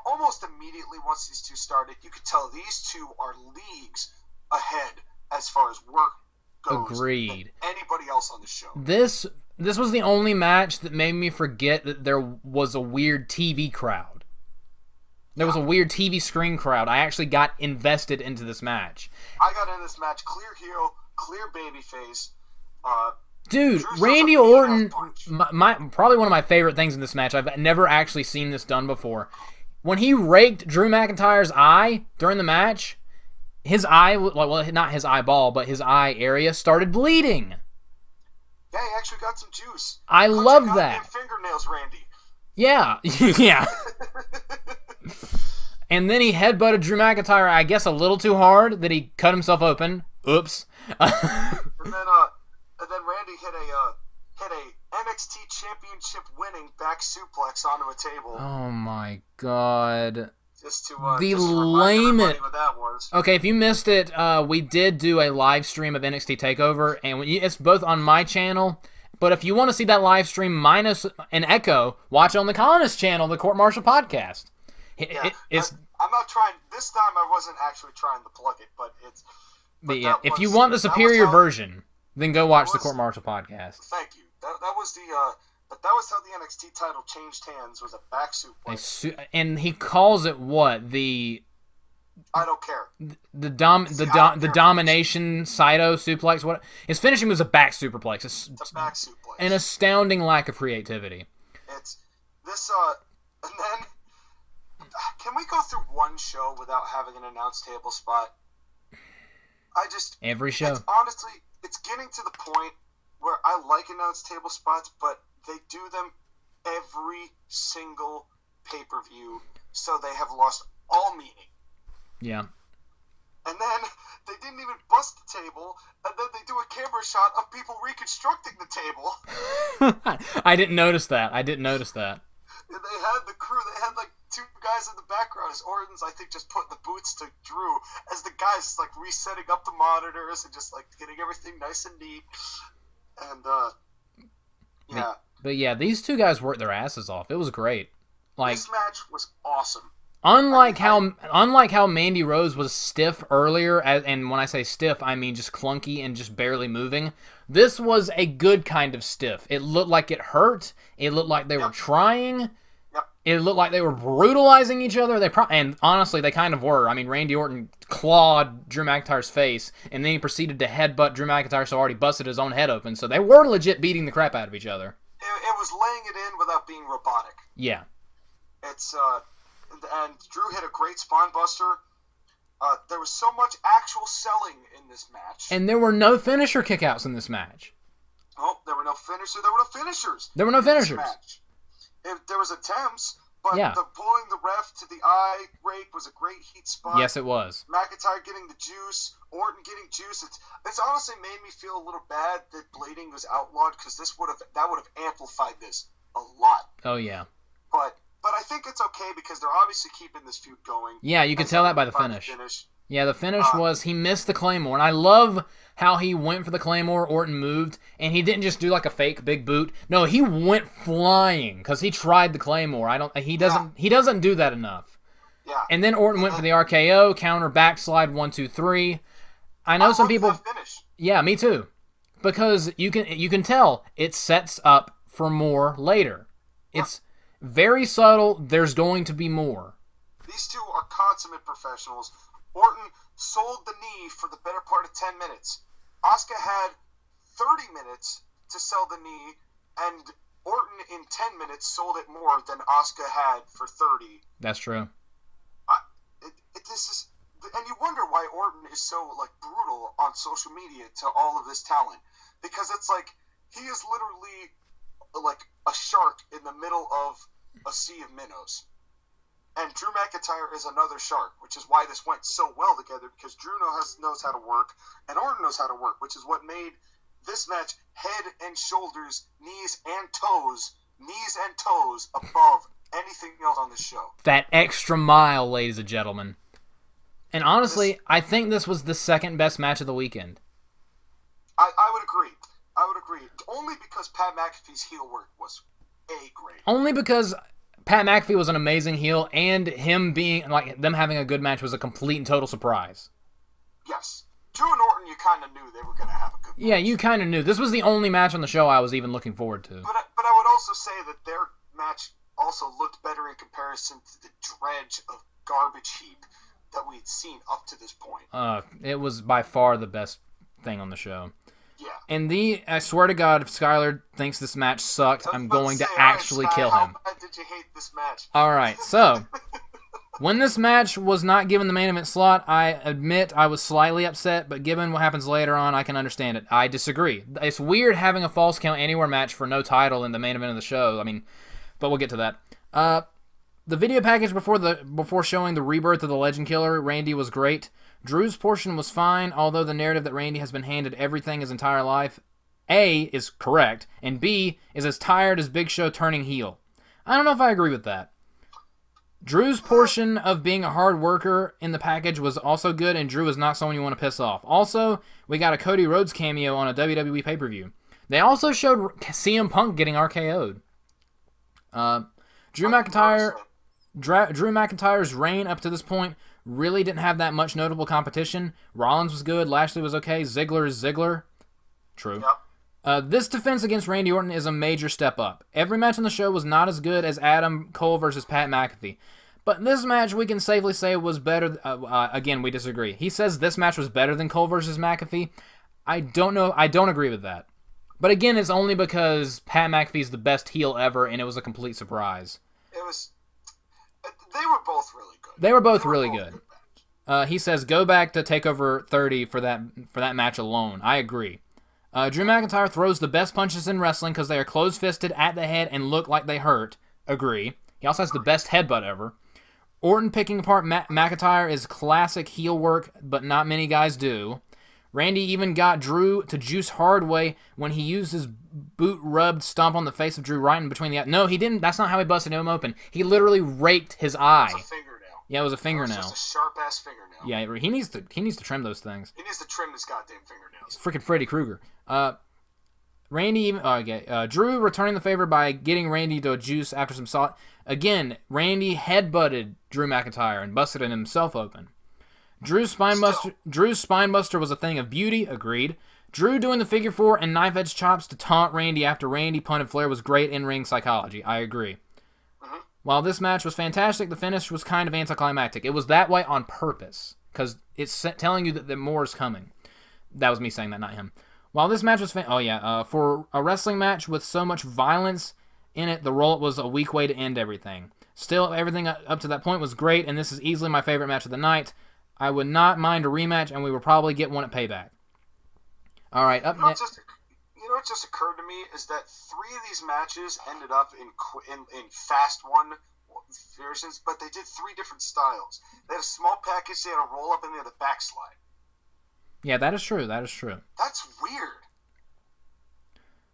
almost immediately once these two started, you could tell these two are leagues ahead as far as work goes. Agreed. Than anybody else on the show. This was the only match that made me forget that there was a weird TV crowd. There was a weird TV screen crowd. I actually got invested into this match. I got in this match clear heel, clear babyface. Dude, Randy Orton, probably one of my favorite things in this match. I've never actually seen this done before. When he raked Drew McIntyre's eye during the match, his eye, well, not his eyeball, but his eye area started bleeding. Yeah, he actually got some juice. I love that. Fingernails, Randy. Yeah, yeah. And then he headbutted Drew McIntyre, I guess, a little too hard that he cut himself open. Oops. And then Randy hit a NXT Championship winning back suplex onto a table. Oh my God. Just to the lamest. What that was. Okay, if you missed it, we did do a live stream of NXT TakeOver, and it's both on my channel. But if you want to see that live stream minus an echo, watch it on the Colonist channel, the Court Martial podcast. I'm not trying. This time I wasn't actually trying to plug it, but it's. But yeah, if you want the superior version, then go watch the Court Martial podcast. Thank you. That was the. But that was how the NXT title changed hands. Was a back suplex. And he calls it what? I don't care. The domination Saito suplex. What his finishing was a back superplex. It's a back suplex. An astounding lack of creativity. It's this. And then, can we go through one show without having an announced table spot? Every show. Honestly, it's getting to the point where I like announced table spots, but they do them every single pay-per-view, so they have lost all meaning. Yeah. And then they didn't even bust the table, and then they do a camera shot of people reconstructing the table. I didn't notice that. And they had the crew. They had like two guys in the background. As Orton's, I think, just putting the boots to Drew, as the guys like resetting up the monitors and just like getting everything nice and neat. And yeah. But yeah, these two guys worked their asses off. It was great. Like, this match was awesome. Unlike how Mandy Rose was stiff earlier, and when I say stiff, I mean just clunky and just barely moving. This was a good kind of stiff. It looked like it hurt. It looked like they were trying. Yep. It looked like they were brutalizing each other. And honestly, they kind of were. I mean, Randy Orton clawed Drew McIntyre's face, and then he proceeded to headbutt Drew McIntyre, so already busted his own head open. So they were legit beating the crap out of each other. It was laying it in without being robotic. Yeah. It's and Drew hit a great spine buster. There was so much actual selling in this match. And there were no finisher kickouts in this match. Oh, there were no finishers. There were no finishers. There were no finishers. There was attempts, but yeah. the pulling the ref to the eye rake was a great heat spot. Yes, it was. McIntyre getting the juice, Orton getting juice. It's honestly made me feel a little bad that blading was outlawed, because that would have amplified this a lot. Oh yeah. But I think it's okay because they're obviously keeping this feud going. Yeah, you can tell that by the finish. Yeah, the finish was he missed the Claymore. And I love how he went for the Claymore, Orton moved, and he didn't just do like a fake big boot. No, he went flying because he tried the Claymore. He doesn't do that enough. Yeah. And then Orton went for the RKO, counter backslide 1 2 3. I know some people. Finish. Yeah, me too. Because you can tell it sets up for more later. It's very subtle. There's going to be more. These two are consummate professionals. Orton sold the knee for the better part of 10 minutes. Asuka had 30 minutes to sell the knee, and Orton in 10 minutes sold it more than Asuka had for 30. That's true. And you wonder why Orton is so like brutal on social media to all of this talent, because it's like he is literally like a shark in the middle of a sea of minnows. And Drew McIntyre is another shark, which is why this went so well together, because Drew knows how to work, and Orton knows how to work, which is what made this match head and shoulders, knees and toes above anything else on the show. That extra mile, ladies and gentlemen. And honestly, I think this was the second best match of the weekend. I would agree. Only because Pat McAfee's heel work was great. Only because Pat McAfee was an amazing heel, and him being them having a good match was a complete and total surprise. Yes. Drew and Orton, you kind of knew they were going to have a good match. Yeah, you kind of knew. This was the only match on the show I was even looking forward to. But I would also say that their match also looked better in comparison to the dredge of garbage heap that we'd seen up to this point. It was by far the best thing on the show. Yeah. And I swear to God, if Skyler thinks this match sucked, I'm going to actually kill him. How bad did you hate this match? Alright, so, when this match was not given the main event slot, I admit I was slightly upset, but given what happens later on, I can understand it. I disagree. It's weird having a Falls Count Anywhere match for no title in the main event of the show. I mean, but we'll get to that. The video package before showing the rebirth of the Legend Killer, Randy, was great. Drew's portion was fine, although the narrative that Randy has been handed everything his entire life, A, is correct, and B, is as tired as Big Show turning heel. I don't know if I agree with that. Drew's portion of being a hard worker in the package was also good, and Drew is not someone you want to piss off. Also, we got a Cody Rhodes cameo on a WWE pay-per-view. They also showed CM Punk getting RKO'd. Drew McIntyre's reign up to this point really didn't have that much notable competition. Rollins was good, Lashley was okay, Ziggler is Ziggler. True. Yep. This defense against Randy Orton is a major step up. Every match on the show was not as good as Adam Cole versus Pat McAfee. But this match, we can safely say, was better. Again, we disagree. He says this match was better than Cole versus McAfee. I don't know. I don't agree with that. But again, it's only because Pat McAfee's the best heel ever, and it was a complete surprise. They were both really good. They were both really good. He says, go back to TakeOver 30 for that match alone. I agree. Drew McIntyre throws the best punches in wrestling because they are close-fisted at the head and look like they hurt. Agree. He also has the best headbutt ever. Orton picking apart McIntyre is classic heel work, but not many guys do. Randy even got Drew to juice hard way when he used his boot-rubbed stomp on the face of Drew right in between the eye. No, he didn't. That's not how he busted him open. He literally raked his eye. It was a fingernail. Yeah, it was a fingernail. It was just a sharp-ass fingernail. Yeah, he needs to trim those things. He needs to trim his goddamn fingernails. It's freaking Freddy Krueger. Drew returning the favor by getting Randy to a juice after some salt. Again, Randy headbutted Drew McIntyre and busted himself open. Drew's spinebuster was a thing of beauty, agreed. Drew doing the figure four and knife edge chops to taunt Randy after Randy punted Flair was great in-ring psychology, I agree. Mm-hmm. While this match was fantastic, the finish was kind of anticlimactic. It was that way on purpose, because it's telling you that more is coming. That was me saying that, not him. While this match was for a wrestling match with so much violence in it, the roll-up was a weak way to end everything. Still, everything up to that point was great, and this is easily my favorite match of the night. I would not mind a rematch, and we will probably get one at Payback. All right, up next. What just occurred to me is that 3 of these matches ended up in fast one versions, but they did 3 different styles. They had a small package, they had a roll-up, and they had a backslide. Yeah, that is true. That's weird.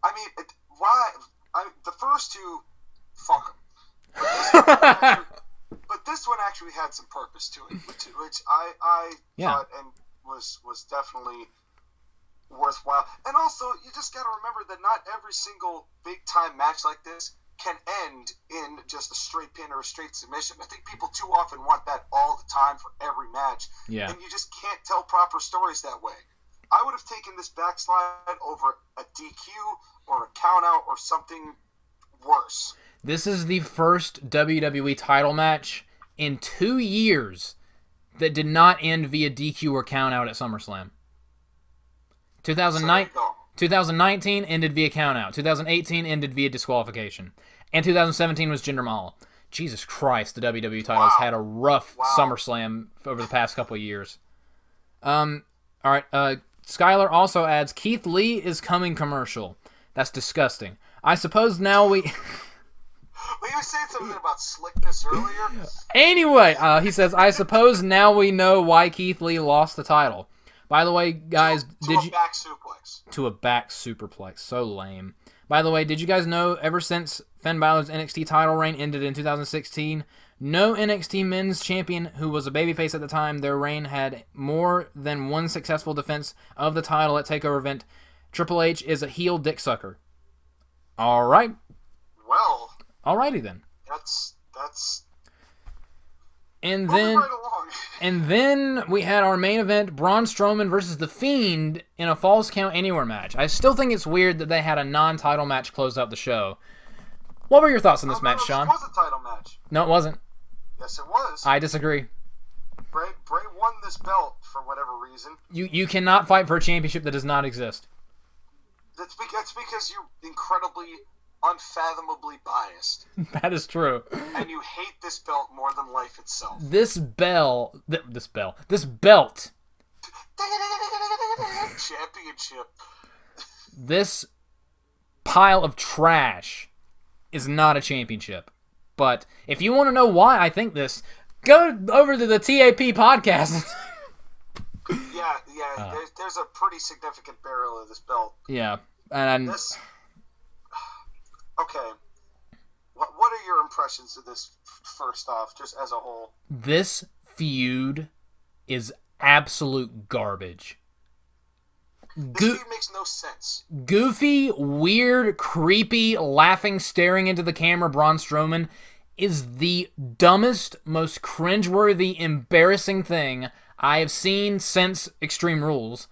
I mean, why? The first 2, fuck them. But this one actually had some purpose to it, which I thought and was definitely worthwhile. And also, you just got to remember that not every single big-time match like this can end in just a straight pin or a straight submission. I think people too often want that all the time for every match. Yeah. And you just can't tell proper stories that way. I would have taken this backslide over a DQ or a countout or something worse. This is the first WWE title match in 2 years that did not end via DQ or countout at SummerSlam. 2019 ended via countout. 2018 ended via disqualification. And 2017 was Jinder Mahal. Jesus Christ, the WWE titles had a rough SummerSlam over the past couple of years. All right, Skyler also adds, Keith Lee is coming commercial. That's disgusting. I suppose now we... Well, you were saying something about slickness earlier. Anyway, he says, I suppose now we know why Keith Lee lost the title. By the way, guys, to a back suplex. To a back superplex. So lame. By the way, did you guys know ever since Finn Balor's NXT title reign ended in 2016. No NXT men's champion who was a babyface at the time. Their reign had more than one successful defense of the title at TakeOver event. Triple H is a heel dick sucker. All right. Well. Alrighty then. That's. And moving then, right along. and then we had our main event: Braun Strowman versus The Fiend in a Falls Count Anywhere match. I still think it's weird that they had a non-title match close out the show. What were your thoughts on this match, Sean? It was a title match. No, it wasn't. Yes, it was. I disagree. Bray won this belt for whatever reason. You cannot fight for a championship that does not exist. That's because you're incredibly, unfathomably biased. That is true. And you hate this belt more than life itself. This belt. Championship. This pile of trash is not a championship. But if you want to know why I think this, go over to the TAP podcast. Yeah. There's a pretty significant barrel of this belt. Yeah, and this. Okay. What are your impressions of this? First off, just as a whole, this feud is absolute garbage. This feud makes no sense. Goofy, weird, creepy, laughing, staring into the camera Braun Strowman is the dumbest, most cringeworthy, embarrassing thing I have seen since Extreme Rules.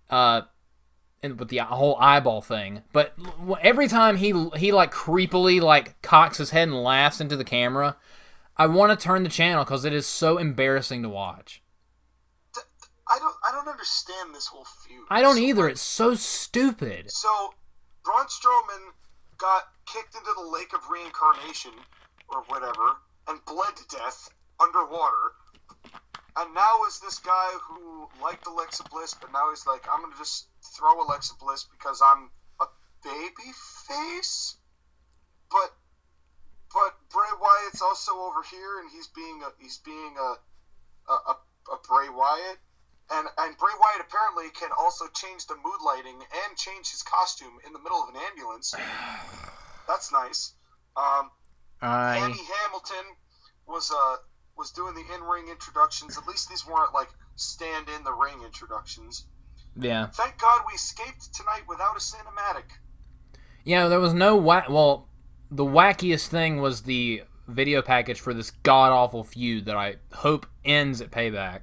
And with the whole eyeball thing. But every time he like creepily like cocks his head and laughs into the camera, I want to turn the channel because it is so embarrassing to watch. I don't understand this whole feud. I don't either. It's so stupid. So, Braun Strowman got kicked into the lake of reincarnation, or whatever, and bled to death underwater. And now is this guy who liked Alexa Bliss, but now he's like, I'm going to just throw Alexa Bliss because I'm a baby face? But Bray Wyatt's also over here, and he's being a Bray Wyatt. And Bray Wyatt apparently can also change the mood lighting and change his costume in the middle of an ambulance. That's nice. Andy Hamilton was doing the in-ring introductions. At least these weren't like stand-in-the-ring introductions. Yeah. Thank God we escaped tonight without a cinematic. Yeah, there was no well, the wackiest thing was the video package for this god-awful feud that I hope ends at Payback.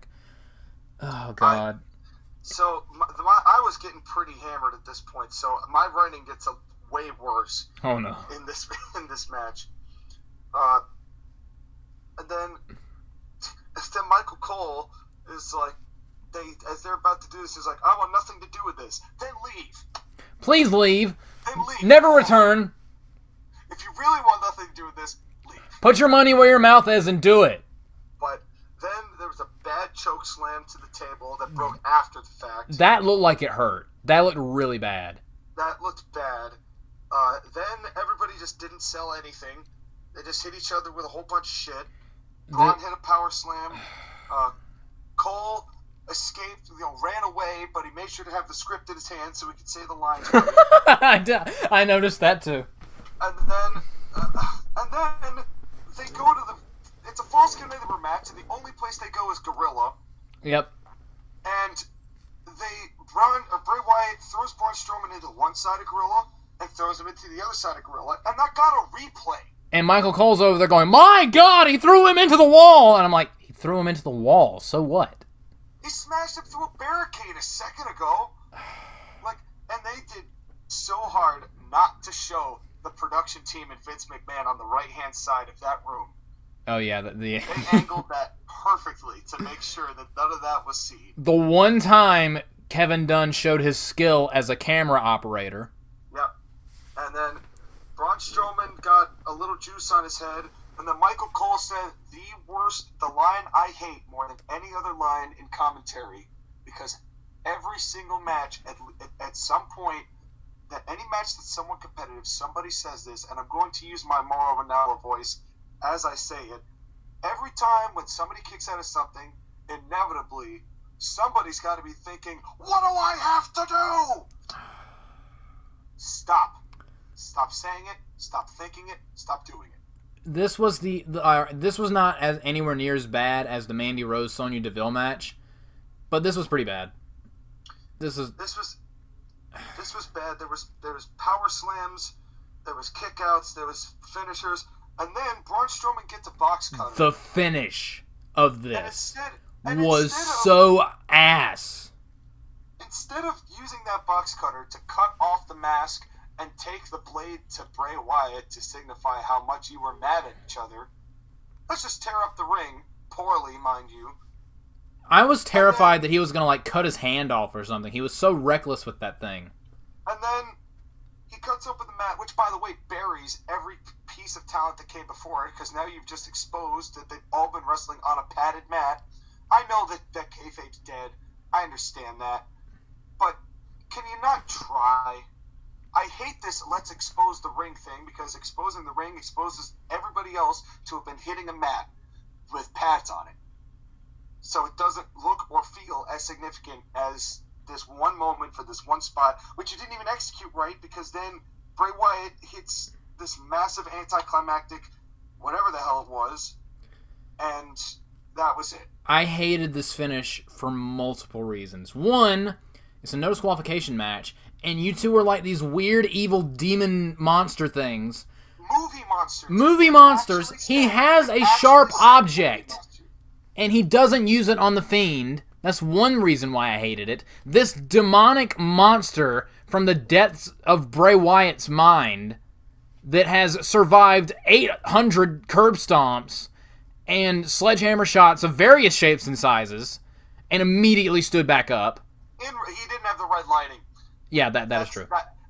Oh, God. I was getting pretty hammered at this point, so my writing gets way worse. Oh, no. In this match. And then Michael Cole is like, as they're about to do this, he's like, I want nothing to do with this. Then leave. Please leave. Then leave. Never return. If you really want nothing to do with this, leave. Put your money where your mouth is and do it. But then there was a bad choke slam to the table that broke after the fact. That looked like it hurt. That looked really bad. That looked bad. Then everybody just didn't sell anything. They just hit each other with a whole bunch of shit. Braun hit a power slam. Cole escaped, ran away, but he made sure to have the script in his hand so he could say the lines right. I noticed that too. And then they go to it's a false contender match, and the only place they go is Gorilla. Yep. And Bray Wyatt throws Braun Strowman into one side of Gorilla and throws him into the other side of Gorilla, and that got a replay. And Michael Cole's over there going, my God, he threw him into the wall. And I'm like, he threw him into the wall, so what? He smashed him through a barricade a second ago. And they did so hard not to show the production team and Vince McMahon on the right-hand side of that room. Oh, yeah. They angled that perfectly to make sure that none of that was seen. The one time Kevin Dunn showed his skill as a camera operator. Yep. And then Braun Strowman got a little juice on his head, and then Michael Cole said the line I hate more than any other line in commentary, because every single match, at some point, that any match that's somewhat competitive, somebody says this, and I'm going to use my Mauro Ranallo voice as I say it. Every time when somebody kicks out of something, inevitably, somebody's got to be thinking, what do I have to do? Stop saying it. Stop thinking it. Stop doing it. This was this was not as anywhere near as bad as the Mandy Rose Sonya Deville match, but this was pretty bad. This was bad. There was power slams, there was kickouts, there was finishers, and then Braun Strowman gets a box cutter. The finish of this was so ass. Instead of using that box cutter to cut off the mask and take the blade to Bray Wyatt to signify how much you were mad at each other, let's just tear up the ring, poorly, mind you. I was terrified that he was going to, cut his hand off or something. He was so reckless with that thing. And then he cuts open the mat, which, by the way, buries every piece of talent that came before it, because now you've just exposed that they've all been wrestling on a padded mat. I know that kayfabe's dead. I understand that. But can you not try? I hate this let's expose the ring thing, because exposing the ring exposes everybody else to have been hitting a mat with pads on it. So it doesn't look or feel as significant as this one moment for this one spot, which you didn't even execute right, because then Bray Wyatt hits this massive anticlimactic whatever the hell it was, and that was it. I hated this finish for multiple reasons. One, it's a no disqualification match, and you two are like these weird, evil demon monster things. Movie monsters. He has a sharp object, and he doesn't use it on the Fiend. That's one reason why I hated it. This demonic monster from the depths of Bray Wyatt's mind that has survived 800 curb stomps and sledgehammer shots of various shapes and sizes, and immediately stood back up. He didn't have the red lighting. Yeah, that is true.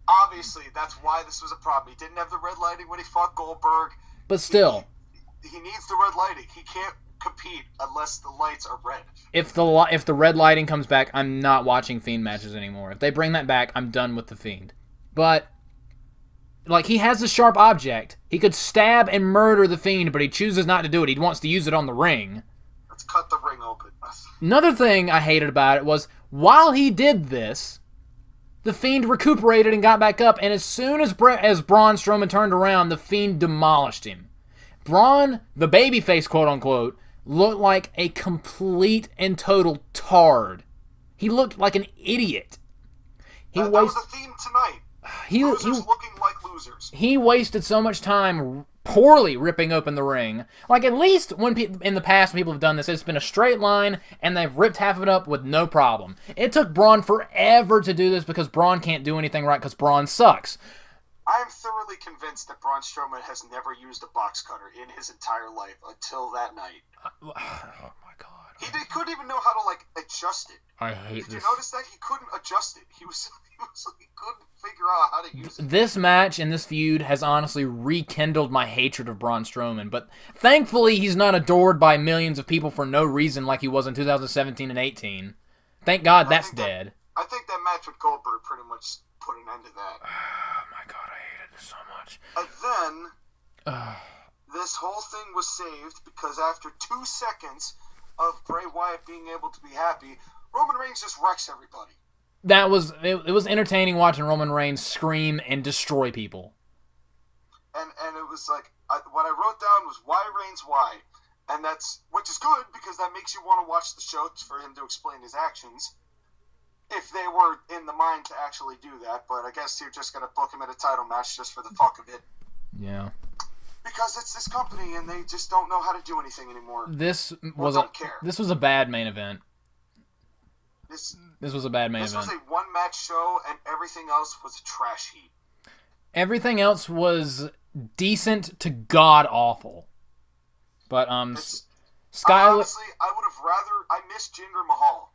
Obviously, that's why this was a problem. He didn't have the red lighting when he fought Goldberg. But still, he needs the red lighting. He can't compete unless the lights are red. If the red lighting comes back, I'm not watching Fiend matches anymore. If they bring that back, I'm done with the Fiend. But he has a sharp object. He could stab and murder the Fiend, but he chooses not to do it. He wants to use it on the ring. Let's cut the ring open. Another thing I hated about it was, while he did this, the Fiend recuperated and got back up, and as soon as Braun Strowman turned around, the Fiend demolished him. Braun, the babyface, quote-unquote, looked like a complete and total tard. He looked like an idiot. That was the theme tonight. Losers looking like losers. He wasted so much time poorly ripping open the ring. At least in the past when people have done this, it's been a straight line, and they've ripped half of it up with no problem. It took Braun forever to do this because Braun can't do anything right because Braun sucks. I am thoroughly convinced that Braun Strowman has never used a box cutter in his entire life until that night. Oh my god. He couldn't even know how to adjust it. I hate this. Did you notice that? He couldn't adjust it. He couldn't figure out how to use it. This match and this feud has honestly rekindled my hatred of Braun Strowman, but thankfully he's not adored by millions of people for no reason like he was in 2017 and 18. Thank God that's dead. I think that match with Goldberg pretty much put an end to that. Oh my god, I hated this so much. And then this whole thing was saved because after 2 seconds of Bray Wyatt being able to be happy, Roman Reigns just wrecks everybody. It was entertaining watching Roman Reigns scream and destroy people. And it was what I wrote down was why Reigns why, and which is good because that makes you want to watch the show for him to explain his actions. If they were in the mind to actually do that, but I guess you're just gonna book him at a title match just for the fuck of it. Yeah. Because it's this company and they just don't know how to do anything anymore. This was a bad main event. This was a bad main event. This was a one-match show, and everything else was a trash heap. Everything else was decent to god-awful. But, Skyler... Honestly, I would have I missed Jinder Mahal.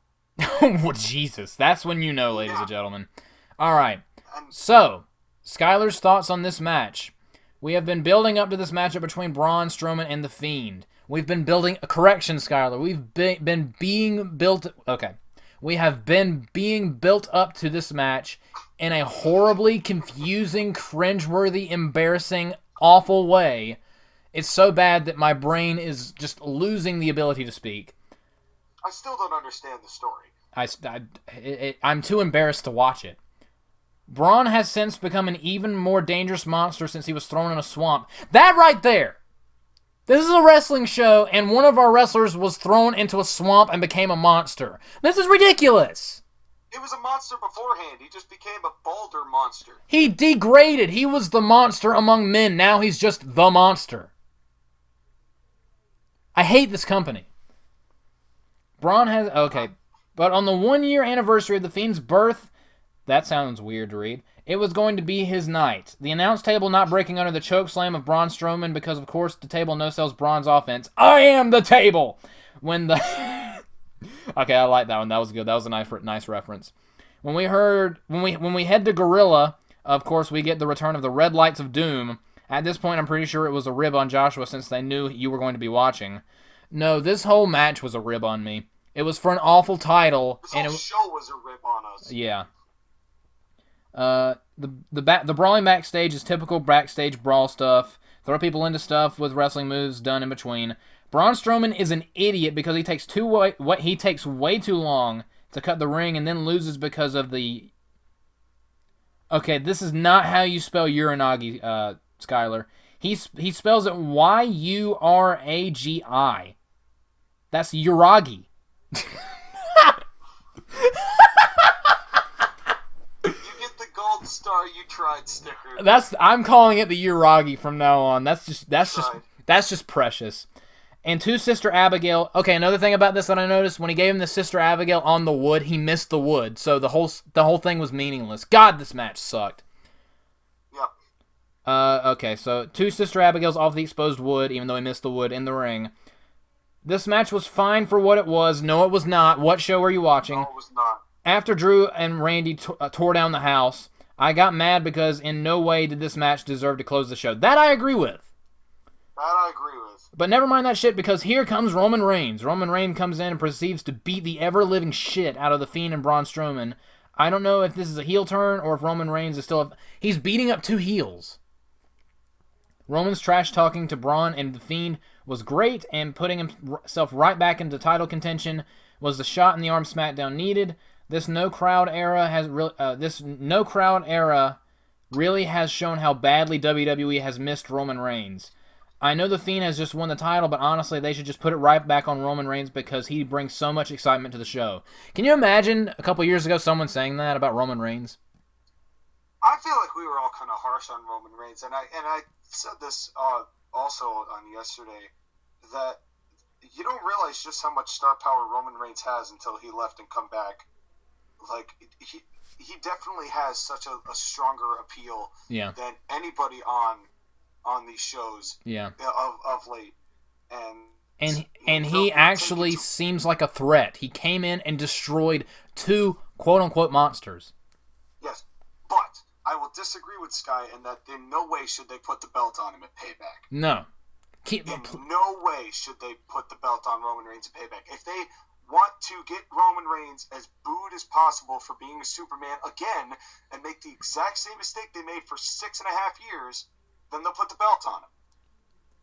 Oh, Jesus. That's when you know, ladies and gentlemen. Alright. So, Skyler's thoughts on this match. We have been building up to this matchup between Braun Strowman and The Fiend. We've been building... Correction, Skyler. We've been being built... Okay. We have been being built up to this match in a horribly confusing, cringeworthy, embarrassing, awful way. It's so bad that my brain is just losing the ability to speak. I still don't understand the story. I'm too embarrassed to watch it. Braun has since become an even more dangerous monster since he was thrown in a swamp. That right there! This is a wrestling show, and one of our wrestlers was thrown into a swamp and became a monster. This is ridiculous! It was a monster beforehand. He just became a bolder monster. He degraded. He was the monster among men. Now he's just the monster. I hate this company. Braun has... Okay. But on the 1-year anniversary of The Fiend's birth... That sounds weird to read. It was going to be his night. The announce table not breaking under the choke slam of Braun Strowman because, of course, the table no-sells Braun's offense. I am the table! When the... Okay, I like that one. That was good. That was a nice reference. When we head to Gorilla, of course, we get the return of the Red Lights of Doom. At this point, I'm pretty sure it was a rib on Joshua since they knew you were going to be watching. No, this whole match was a rib on me. It was for an awful title. This whole show was a rib on us. Yeah. The brawling backstage is typical backstage brawl stuff. Throw people into stuff with wrestling moves done in between. Braun Strowman is an idiot because he takes way too long to cut the ring and then loses because of the... Okay, this is not how you spell Uranagi, Skyler. He spells it Y-U-R-A-G-I. That's Uragi. Gold star you tried sticker. I'm calling it the Uragi from now on. That's just precious. And two Sister Abigail. Okay, another thing about this that I noticed, when he gave him the Sister Abigail on the wood, he missed the wood. So the whole thing was meaningless. God, this match sucked. Yep. Okay, so two Sister Abigails off the exposed wood, even though he missed the wood in the ring. This match was fine for what it was. No, it was not. What show were you watching? No, it was not. After Drew and Randy tore down the house, I got mad because in no way did this match deserve to close the show. That I agree with. But never mind that shit, because here comes Roman Reigns. Roman Reigns comes in and proceeds to beat the ever-living shit out of The Fiend and Braun Strowman. I don't know if this is a heel turn or if Roman Reigns is still... He's beating up two heels. Roman's trash-talking to Braun and The Fiend was great, and putting himself right back into title contention was the shot in the arm SmackDown needed. This no crowd era really has shown how badly WWE has missed Roman Reigns. I know The Fiend has just won the title, but honestly, they should just put it right back on Roman Reigns because he brings so much excitement to the show. Can you imagine a couple years ago someone saying that about Roman Reigns? I feel like we were all kind of harsh on Roman Reigns, and I said this also on yesterday, that you don't realize just how much star power Roman Reigns has until he left and come back. Like, he definitely has such a stronger appeal than anybody on these shows of late. And he actually seems like a threat. He came in and destroyed two quote-unquote monsters. Yes, but I will disagree with Sky in that in no way should they put the belt on him at Payback. No. In no way should they put the belt on Roman Reigns at Payback. If they want to get Roman Reigns as booed as possible for being a Superman again and make the exact same mistake they made for 6.5 years, then they'll put the belt on him.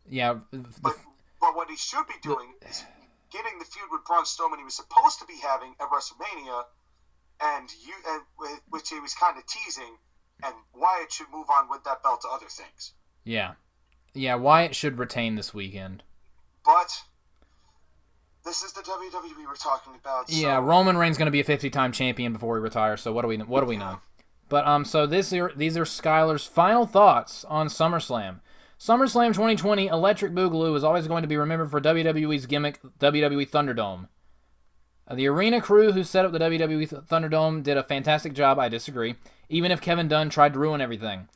Yeah. But what he should be doing is getting the feud with Braun Strowman he was supposed to be having at WrestleMania, and which he was kind of teasing, and Wyatt should move on with that belt to other things. Yeah. Yeah, Wyatt should retain this weekend. But this is the WWE we're talking about. So. Yeah, Roman Reigns going to be a 50-time champion before he retires, so what do we know? But so these are Skyler's final thoughts on SummerSlam. SummerSlam 2020 Electric Boogaloo is always going to be remembered for WWE's gimmick, WWE Thunderdome. The arena crew who set up the WWE Thunderdome did a fantastic job. I disagree. Even if Kevin Dunn tried to ruin everything.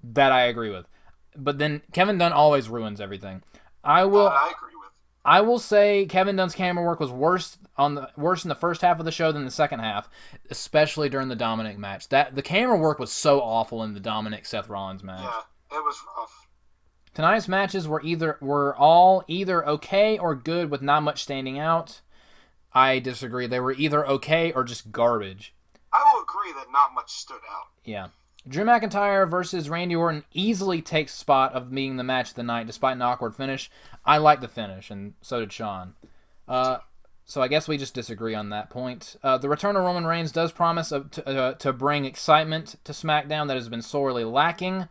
That I agree with. But then Kevin Dunn always ruins everything. I agree with. I will say Kevin Dunn's camera work was worse in the first half of the show than the second half, especially during the Dominic match. The camera work was so awful in the Dominic Seth Rollins match. Yeah, it was rough. Tonight's matches were all either okay or good with not much standing out. I disagree. They were either okay or just garbage. I will agree that not much stood out. Yeah. Drew McIntyre versus Randy Orton easily takes spot of being the match of the night despite an awkward finish. I like the finish, and so did Sean. So I guess we just disagree on that point. The return of Roman Reigns does promise to bring excitement to SmackDown that has been sorely lacking.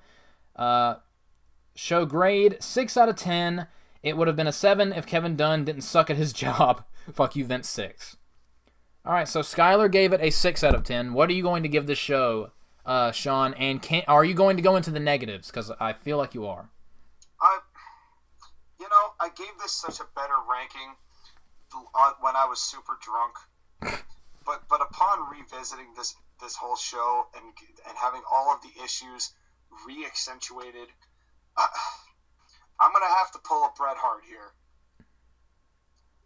Show grade, 6 out of 10. It would have been a 7 if Kevin Dunn didn't suck at his job. Fuck you, Vince 6. Alright, so Skyler gave it a 6 out of 10. What are you going to give this show, Sean? And are you going to go into the negatives? Because I feel like you are. I gave this such a better ranking when I was super drunk. But upon revisiting this whole show and having all of the issues re-accentuated, I'm going to have to pull a Bret Hart here.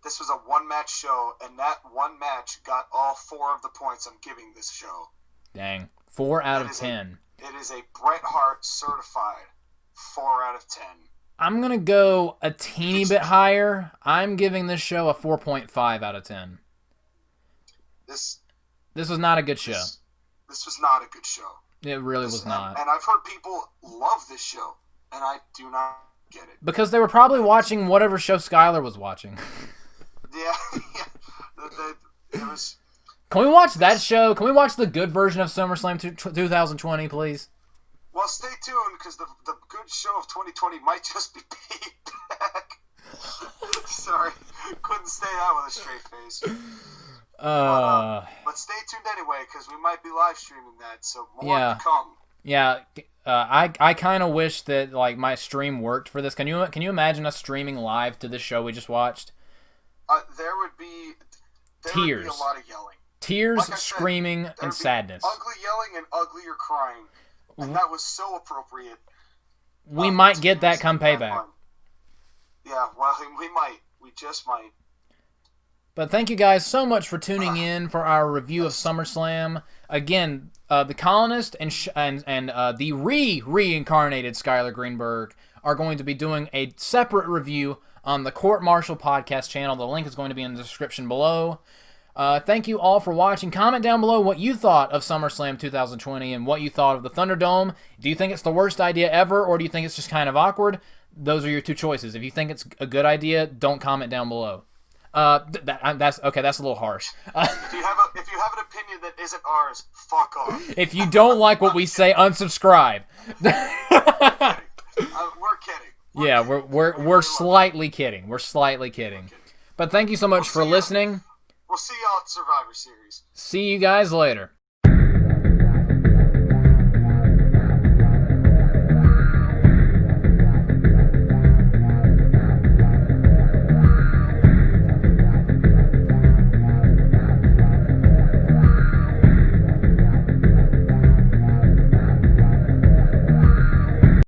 This was a one-match show, and that one match got all 4 of the points I'm giving this show. Dang. 4 out of 10. It is a Bret Hart certified 4 out of 10. I'm going to go a teeny bit higher. I'm giving this show a 4.5 out of 10. This was not a good show. This was not a good show. It really was not. And I've heard people love this show, and I do not get it. Because they were probably watching whatever show Skyler was watching. Yeah. It was... Can we watch that show? Can we watch the good version of SummerSlam 2020, please? Well, stay tuned, because the good show of 2020 might just be paid back. Sorry, couldn't say that with a straight face. But stay tuned anyway, because we might be live streaming that, so more to come. Yeah, I kind of wish that like my stream worked for this. Can you imagine us streaming live to this show we just watched? There would be tears, a lot of yelling, tears, screaming, and sadness. Ugly yelling and uglier crying. And that was so appropriate. We might get that come Payback. Yeah, well, we might. We just might. But thank you guys so much for tuning in for our review of SummerSlam. Again, the Colonist and the reincarnated Skyler Greenberg are going to be doing a separate review on the Court Martial podcast channel. The link is going to be in the description below. Thank you all for watching. Comment down below what you thought of SummerSlam 2020 and what you thought of the Thunderdome. Do you think it's the worst idea ever, or do you think it's just kind of awkward? Those are your 2 choices. If you think it's a good idea, don't comment down below. That's okay. That's a little harsh. If you have an opinion that isn't ours, fuck off. If you don't like what we say, unsubscribe. We're kidding. Yeah, we're slightly kidding. We're slightly kidding. But thank you so much for listening. We'll see y'all at Survivor Series. See you guys later.